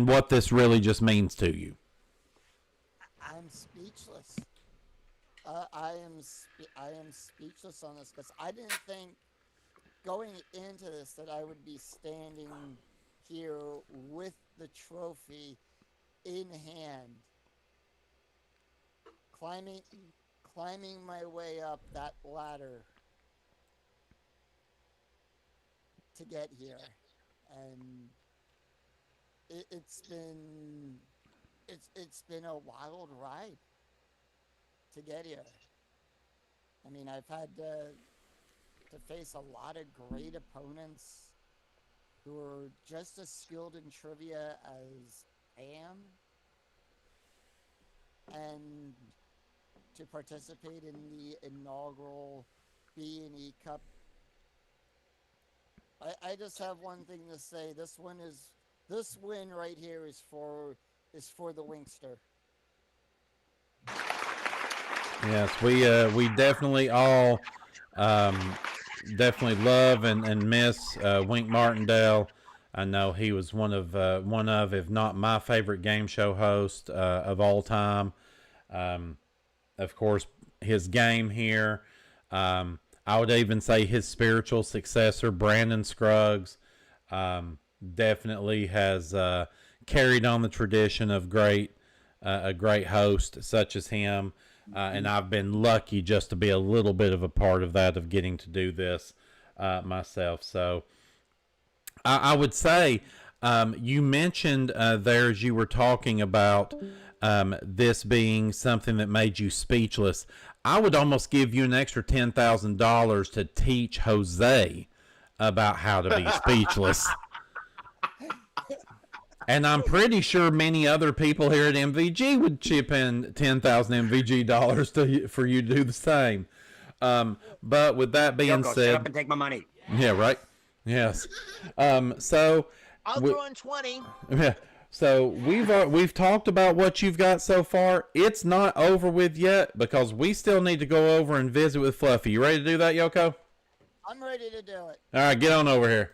what this really just means to you. I'm speechless. I am speechless on this because I didn't think going into this that I would be standing here with the trophy in hand, climbing my way up that ladder to get here, and it's been a wild ride to get here. I mean, I've had to face a lot of great opponents who are just as skilled in trivia as I am, and to participate in the inaugural B&E Cup. I just have one thing to say. This win right here is for the Winkster. Yes, we definitely all definitely love and miss Wink Martindale. I know he was one of, if not my favorite game show host of all time. Of course, his game here. I would even say his spiritual successor, Brandon Scruggs, definitely has carried on the tradition of a great host such as him. And I've been lucky just to be a little bit of a part of that, of getting to do this myself. So I would say you mentioned there as you were talking about this being something that made you speechless. I would almost give you an extra $10,000 to teach Jose about how to be speechless. And I'm pretty sure many other people here at MVG would chip in 10,000 MVG dollars for you to do the same. But with that being Yoko, said, shut up and take my money. Yeah, right. Yes. So I'll throw in 20. Yeah. So we've talked about what you've got so far. It's not over with yet because we still need to go over and visit with Fluffy. You ready to do that, Yoko? I'm ready to do it. All right, get on over here.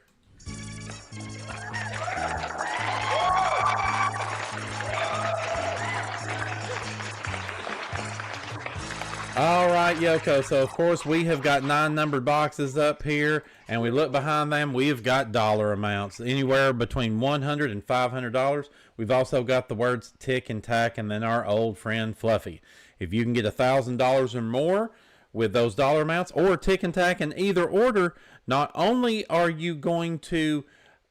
All right, Yoko. So, of course, we have got 9 numbered boxes up here, and we look behind them. We have got dollar amounts, anywhere between $100 and $500. We've also got the words tick and tack, and then our old friend Fluffy. If you can get $1,000 or more with those dollar amounts, or tick and tack in either order, not only are you going to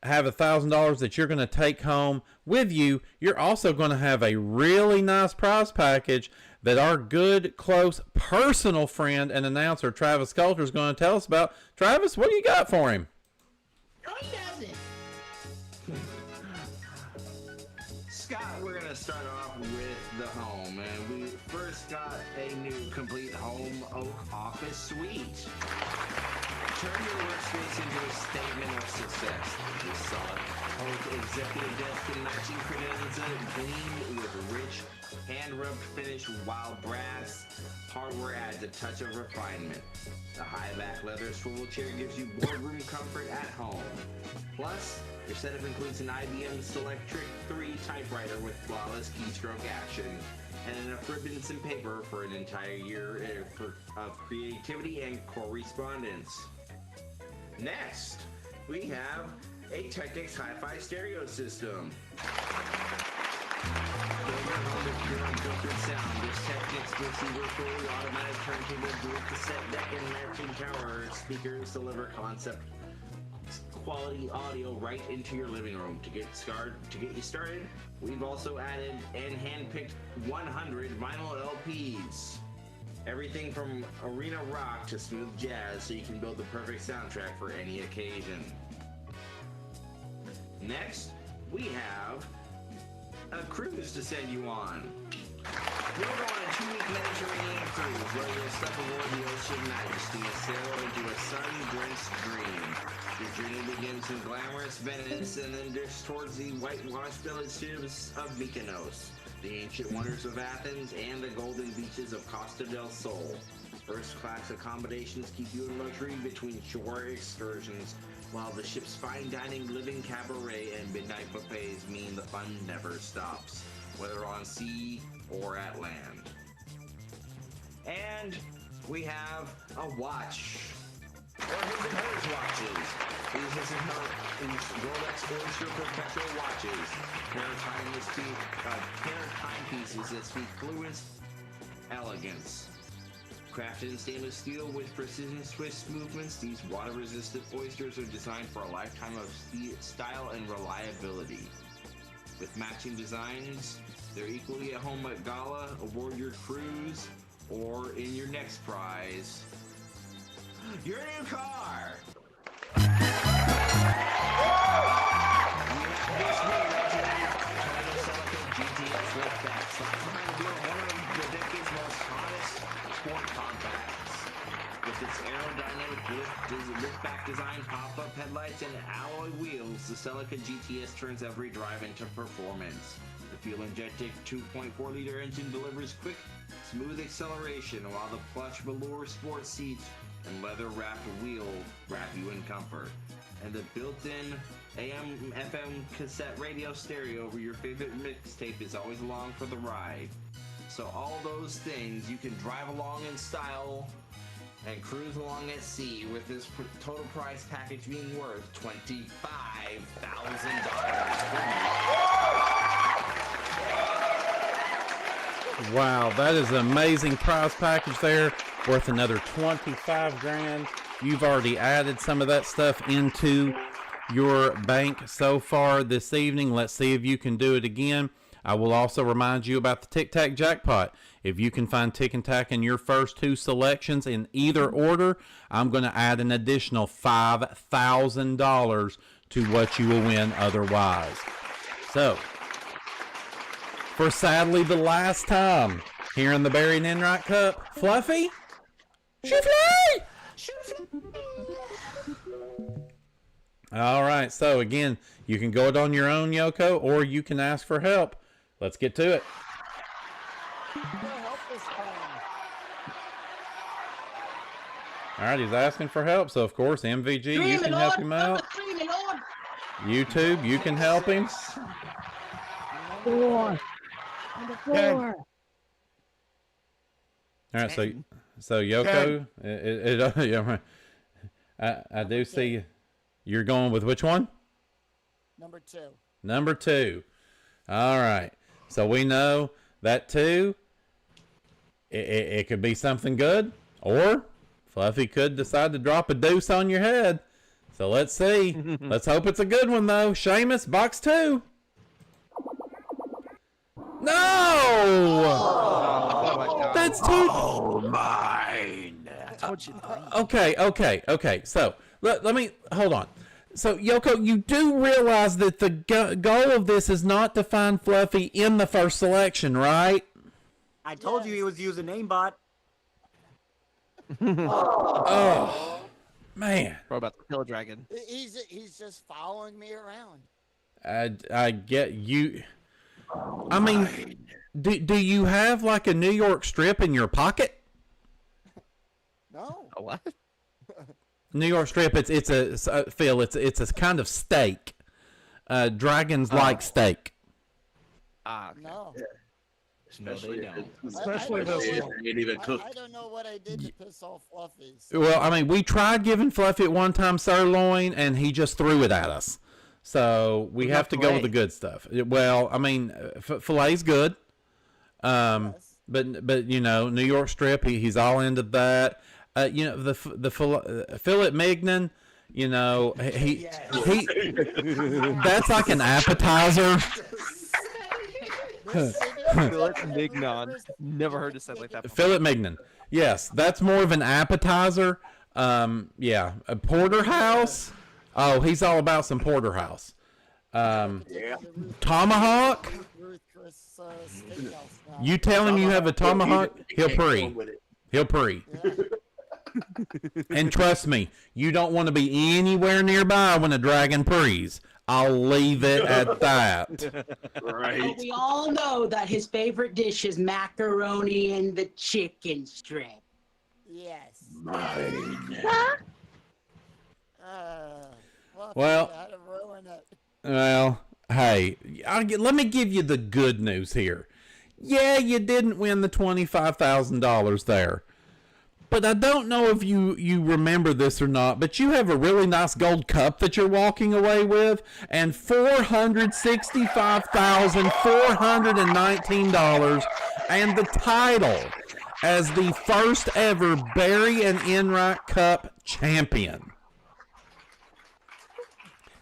have $1,000 that you're going to take home with you, you're also going to have a really nice prize package that our good, close, personal friend and announcer Travis Coulter is going to tell us about. Travis, what do you got for him? Scott, we're going to start off with the home, and we first got a new complete home oak office suite. Turn your workspace into a statement of success. This solid oak executive desk and matching credenza gleamed with rich hand-rubbed finish, while brass hardware adds a touch of refinement. The high-back leather swivel chair gives you boardroom comfort at home. Plus, your setup includes an IBM Selectric 3 typewriter with flawless keystroke action and enough ribbons and paper for an entire year of creativity and correspondence. Next, we have a Technics Hi-Fi stereo system. Sound. This Technics receiver fully automatic turntable dual cassette deck and matching tower speakers deliver concept quality audio right into your living room. To get you started, we've also added and handpicked 100 vinyl LPs. Everything from arena rock to smooth jazz, so you can build the perfect soundtrack for any occasion. Next, we have a cruise to send you on. We'll go on a 2-week Mediterranean cruise where you'll step aboard the Ocean Majesty and sail into a sun-drenched dream. Your journey begins in glamorous Venice and then drifts towards the whitewashed villages of Mykonos, the ancient wonders of Athens, and the golden beaches of Costa del Sol. First-class accommodations keep you in luxury between shore excursions, while the ship's fine dining, living cabaret, and midnight buffets mean the fun never stops, whether on sea or at land. And we have a watch. Or his and hers watches. These his and her Rolex Oyster Perpetual watches. Pair of timepieces that speak fluent elegance. Crafted in stainless steel with precision twist movements, these water-resistant oysters are designed for a lifetime of style and reliability. With matching designs, they're equally at home at gala, aboard your cruise, or in your next prize, your new car! We have this new Toyota Celica GTS liftback, slide behind the wheel, one of the decade's most hottest sport compacts. With its aerodynamic liftback design, pop-up headlights, and alloy wheels, the Celica GTS turns every drive into performance. The fuel-injected 2.4-liter engine delivers quick, smooth acceleration, while the plush velour sports seats and leather-wrapped wheel wrap you in comfort. And the built-in AM/FM cassette radio stereo over your favorite mixtape is always along for the ride. So all those things, you can drive along in style and cruise along at sea, with this total price package being worth $25,000. Wow, that is an amazing prize package there, worth another 25 grand. You've already added some of that stuff into your bank so far this evening. Let's see if you can do it again. I will also remind you about the Tic Tac Jackpot. If you can find Tic and Tac in your first 2 selections in either order, I'm going to add an additional $5,000 to what you will win otherwise. So, for sadly the last time here in the Barry Enright Cup, Fluffy, Shoofly! All right, so again, you can go it on your own, Yoko, or you can ask for help. Let's get to it. All right, he's asking for help, so of course, MVG, you can help him out. YouTube, you can help him. 4. Number 4. All right, so Yoko, yeah, I do see you're going with which one? Number 2. Number 2. All right. So we know that 2, it could be something good, or Fluffy could decide to drop a deuce on your head. So let's see. Let's hope it's a good one, though. Seamus, box 2. No! Oh, that's too... Oh, mine. Okay. So, let me... Hold on. So, Yoko, you do realize that the goal of this is not to find Fluffy in the first selection, right? I told you he was using aimbot. Oh, man. What about the Kill Dragon? He's just following me around. I get you. I mean, do you have like a New York strip in your pocket? No. A what? New York strip. It's a Phil. It's a kind of steak. Dragons like steak. Okay. No. Yeah. No, they don't. Especially if it ain't even cooked. I don't know what I did to piss off Fluffy. So. Well, I mean, we tried giving Fluffy at one time sirloin, and he just threw it at us. So we have to go with the good stuff. Well, I mean, fillet's good. But you know, New York strip, he's all into that. You know, the fillet mignon, you know, he that's like an appetizer. Fillet mignon. Never heard it said like that before. Fillet mignon. Yes, that's more of an appetizer. Yeah, a porterhouse. Oh, he's all about some porterhouse. Tomahawk. this steakhouse now. You tell him you have a tomahawk, he'll pre. He'll pre. Yeah. And trust me, you don't want to be anywhere nearby when a dragon prees. I'll leave it at that. Right. Well, we all know that his favorite dish is macaroni and the chicken strip. Yes. Mine. Well, how to ruin it. Well, hey, let me give you the good news here. Yeah, you didn't win the $25,000 there. But I don't know if you remember this or not, but you have a really nice gold cup that you're walking away with, and $465,419, and the title as the first ever Barry and Enright Cup champion.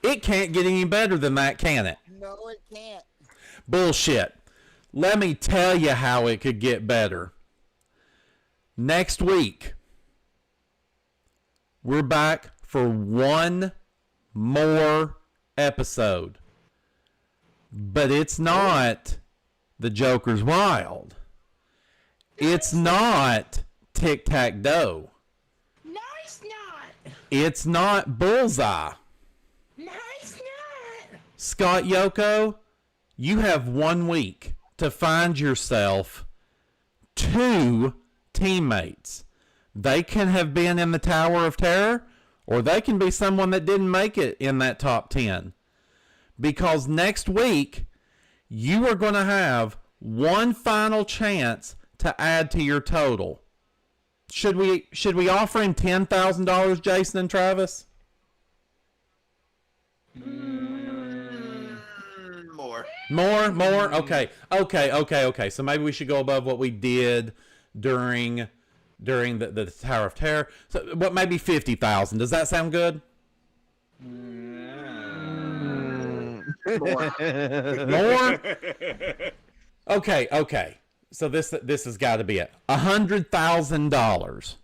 It can't get any better than that, can it? No, it can't. Bullshit. Let me tell you how it could get better. Next week, we're back for one more episode. But it's not the Joker's Wild. It's not Tic-Tac-Doe. No, it's not. It's not Bullseye. No, it's not. Scott Yoko, you have 1 week to find yourself 2 teammates. They can have been in the Tower of Terror, or they can be someone that didn't make it in that top 10. Because next week, you are going to have one final chance to add to your total. Should we offer him $10,000, Jason and Travis? More? Okay. So maybe we should go above what we did during the Tower of Terror. So what, maybe 50,000? Does that sound good? More? Okay. So this has got to be it. $100,000.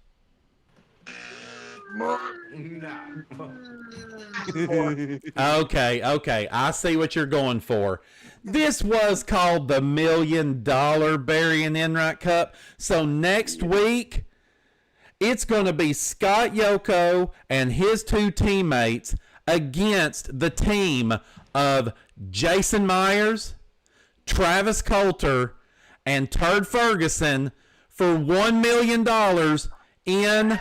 Okay. I see what you're going for. This was called the $1 million Barry and Enright Cup. So next week, it's going to be Scott Yoko and his 2 teammates against the team of Jason Myers, Travis Coulter, and Turd Ferguson for $1 million in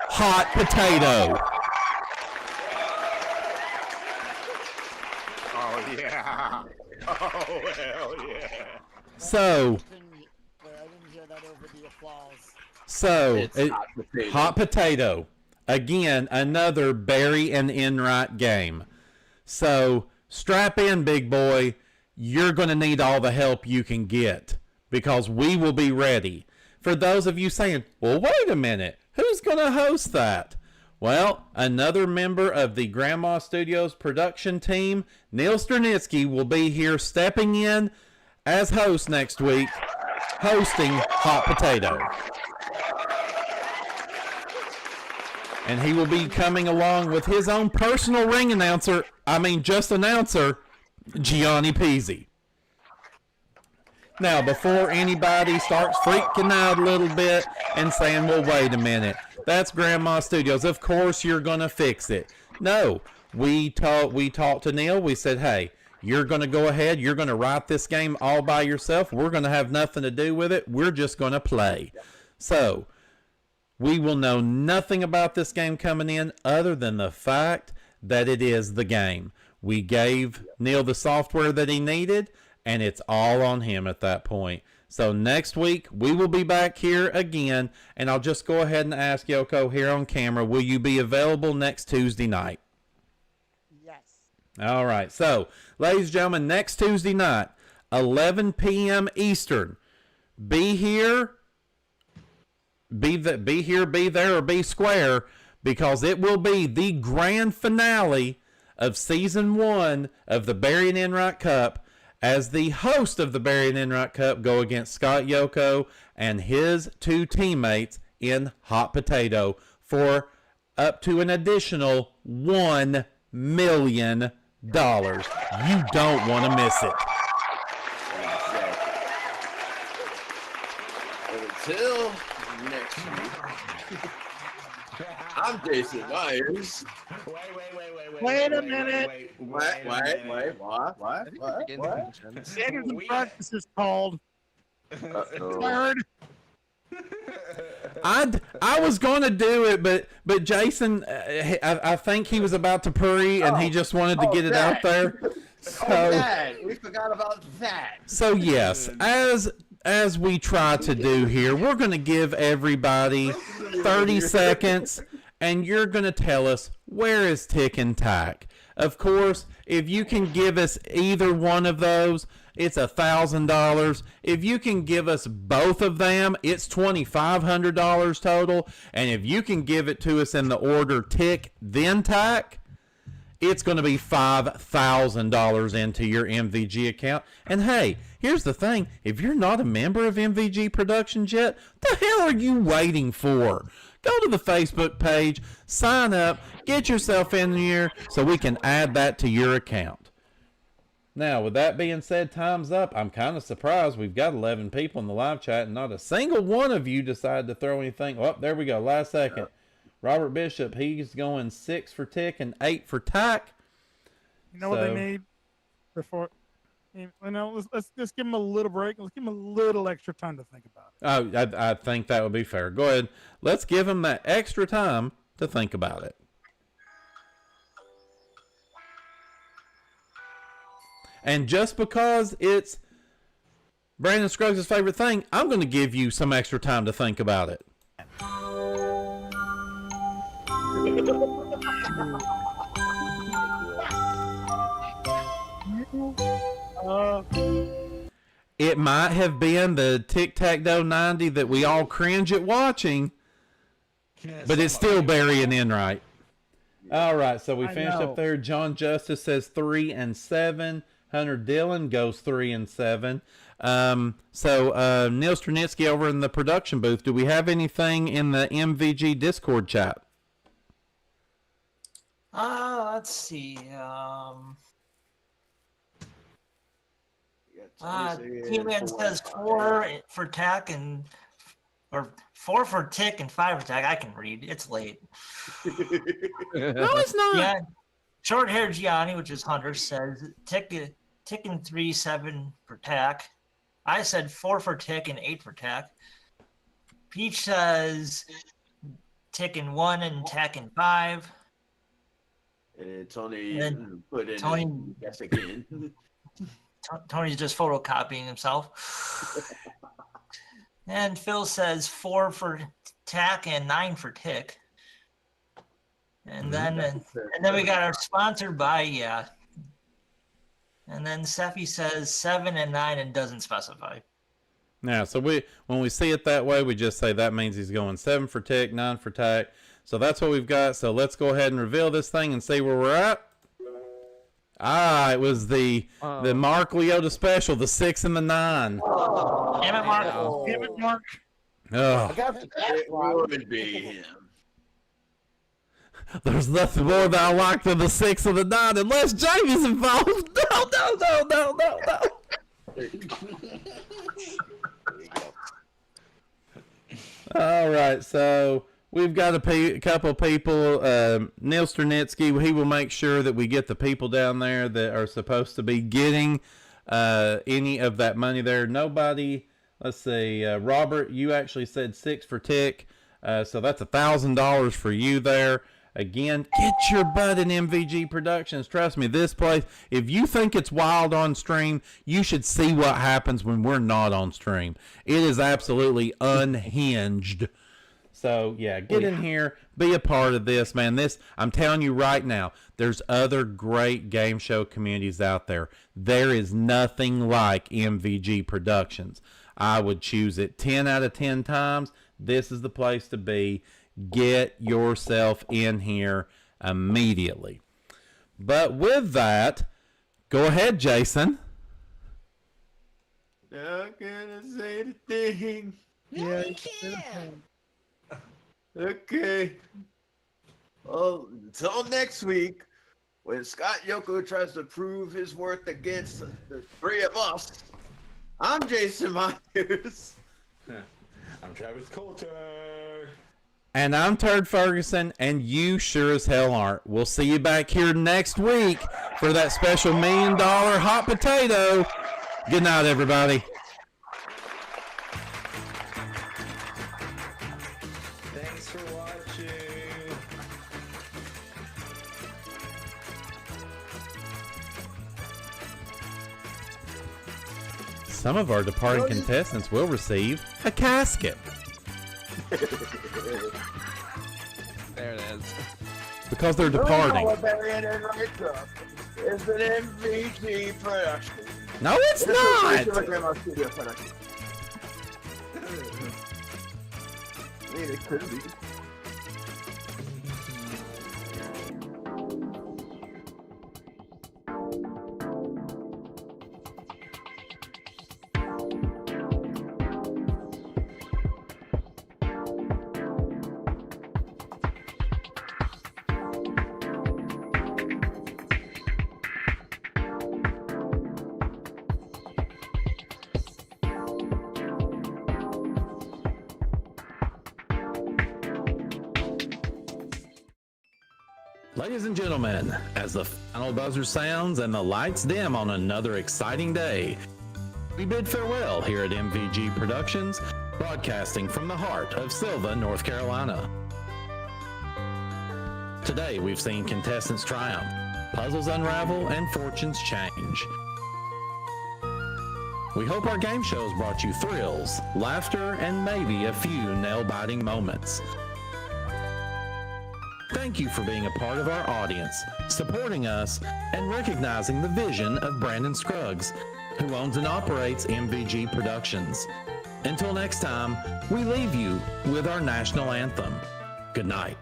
hot potato. Oh, yeah. Oh, hell yeah. So, I didn't hear that over the applause. Hot potato. Again, another Barry and Enright game. So, strap in, big boy. You're going to need all the help you can get, because we will be ready. For those of you saying, well, wait a minute, who's going to host that? Well, another member of the Grandma Studios production team, Neil Sternitsky, will be here stepping in as host next week, hosting Hot Potato. And he will be coming along with his own personal ring announcer, Gianni Peasy. Now, before anybody starts freaking out a little bit and saying, well, wait a minute, that's Grandma Studios, of course you're going to fix it. No, we talked to Neil. We said, hey, you're going to go ahead. You're going to write this game all by yourself. We're going to have nothing to do with it. We're just going to play. So, we will know nothing about this game coming in other than the fact that it is the game. We gave Neil the software that he needed, and it's all on him at that point. So next week, we will be back here again, and I'll just go ahead and ask Yoko here on camera, will you be available next Tuesday night? Yes. All right. So, ladies and gentlemen, next Tuesday night, 11 p.m. Eastern. Be here, be there, or be square, because it will be the grand finale of Season 1 of the Barry and Enright Cup, as the host of the Barry and Enright Cup go against Scott Yoko and his 2 teammates in Hot Potato for up to an additional $1 million. You don't want to miss it. until next week, I'm Jason Myers. Wait a minute. What? Standards and practice is called. Third. I was going to do it, but Jason, I think he was about to purry, and he just wanted to get it out there. So, that. We forgot about that. So yes, as we try to do here, we're going to give everybody 30 seconds, and you're going to tell us where is Tick and Tack. Of course, if you can give us either one of those, it's $1,000. If you can give us both of them, it's $2,500 total. And if you can give it to us in the order Tick, then Tack, it's going to be $5,000 into your MVG account. And hey, here's the thing. If you're not a member of MVG Productions yet, the hell are you waiting for? Go to the Facebook page, sign up, get yourself in here so we can add that to your account. Now, with that being said, time's up. I'm kind of surprised we've got 11 people in the live chat and not a single one of you decided to throw anything. Oh, there we go. Last second. Robert Bishop, he's going 6 for Tick and 8 for Tack. You know what they need before? You know, let's just give them a little break. Let's give them a little extra time to think about it. Oh, I think that would be fair. Go ahead. Let's give them that extra time to think about it. And just because it's Brandon Scruggs' favorite thing, I'm going to give you some extra time to think about it. It might have been the Tic-Tac-Toe 90 that we all cringe at watching, but it's still Barry and Enright. All right, so we finished up there. John Justice says 3 and 7. Hunter Dillon goes 3 and 7. Neil Stranitsky over in the production booth, do we have anything in the MVG Discord chat? Let's see. T-Man says 4 for Tack or 4 for Tick and 5 for Tack. I can read. It's late. No, it's not. Yeah. Short Hair Gianni, which is Hunter, says Tick and 3, 7 for Tack. I said 4 for Tick and 8 for Tack. Peach says Tick and 1 and Tack and 5. And Tony put in Tony, guess again. Tony's just photocopying himself. And Phil says 4 for Tack and 9 for Tick. And then we got our sponsor by And then Seffi says 7 and 9 and doesn't specify. Now, so when we see it that way, we just say that means he's going 7 for Tick, 9 for Tack. So that's what we've got. So let's go ahead and reveal this thing and see where we're at. It was the Mark Leota special, the 6 and the 9. Damn it, Mark. Damn it, Mark. Oh. It would be him. There's nothing more that I like than the 6 and the 9 unless Jamie's involved. No. All right, so we've got a couple of people. Neil Stranitsky, he will make sure that we get the people down there that are supposed to be getting any of that money there. Nobody. Let's see. Robert, you actually said 6 for Tick, so that's $1,000 for you there. Again, get your butt in MVG Productions. Trust me, this place, if you think it's wild on stream, you should see what happens when we're not on stream. It is absolutely unhinged. So, yeah, get in here, be a part of this, man. I'm telling you right now, there's other great game show communities out there. There is nothing like MVG Productions. I would choose it 10 out of 10 times. This is the place to be. Get yourself in here immediately. But with that, go ahead, Jason. Not gonna say the thing. Yeah, you can. Okay. Well, until next week, when Scott Yoko tries to prove his worth against the three of us, I'm Jason Myers. I'm Travis Coulter. And I'm Turd Ferguson, and you sure as hell aren't. We'll see you back here next week for that special $1 million hot potato. Good night, everybody. Thanks for watching. Some of our departing contestants will receive a casket. There it is. Because they're The departing. Barry Enright Cup is an MVG production. No, it's not. Studio production. I mean, it could be. Ladies and gentlemen, as the final buzzer sounds and the lights dim on another exciting day, we bid farewell here at MVG Productions, broadcasting from the heart of Silva, North Carolina. Today we've seen contestants triumph, puzzles unravel, and fortunes change. We hope our game shows brought you thrills, laughter, and maybe a few nail-biting moments. Thank you for being a part of our audience, supporting us, and recognizing the vision of Brandon Scruggs, who owns and operates MVG Productions. Until next time, we leave you with our national anthem. Good night.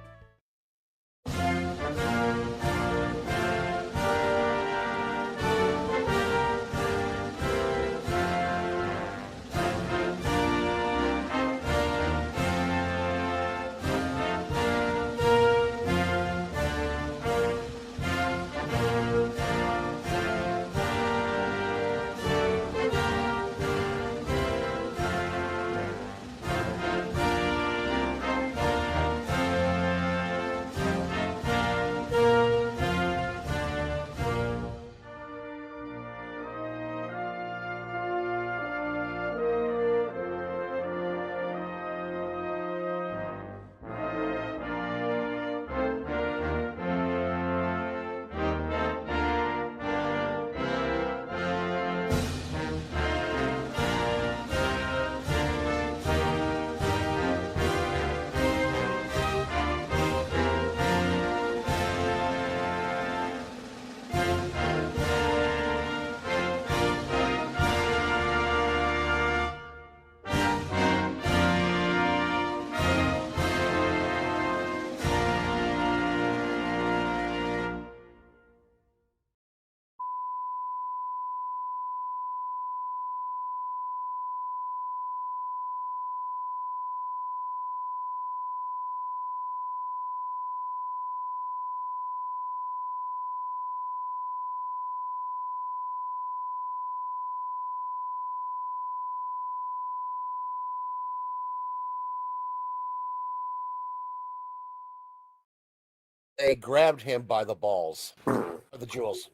They grabbed him by the balls, or the jewels.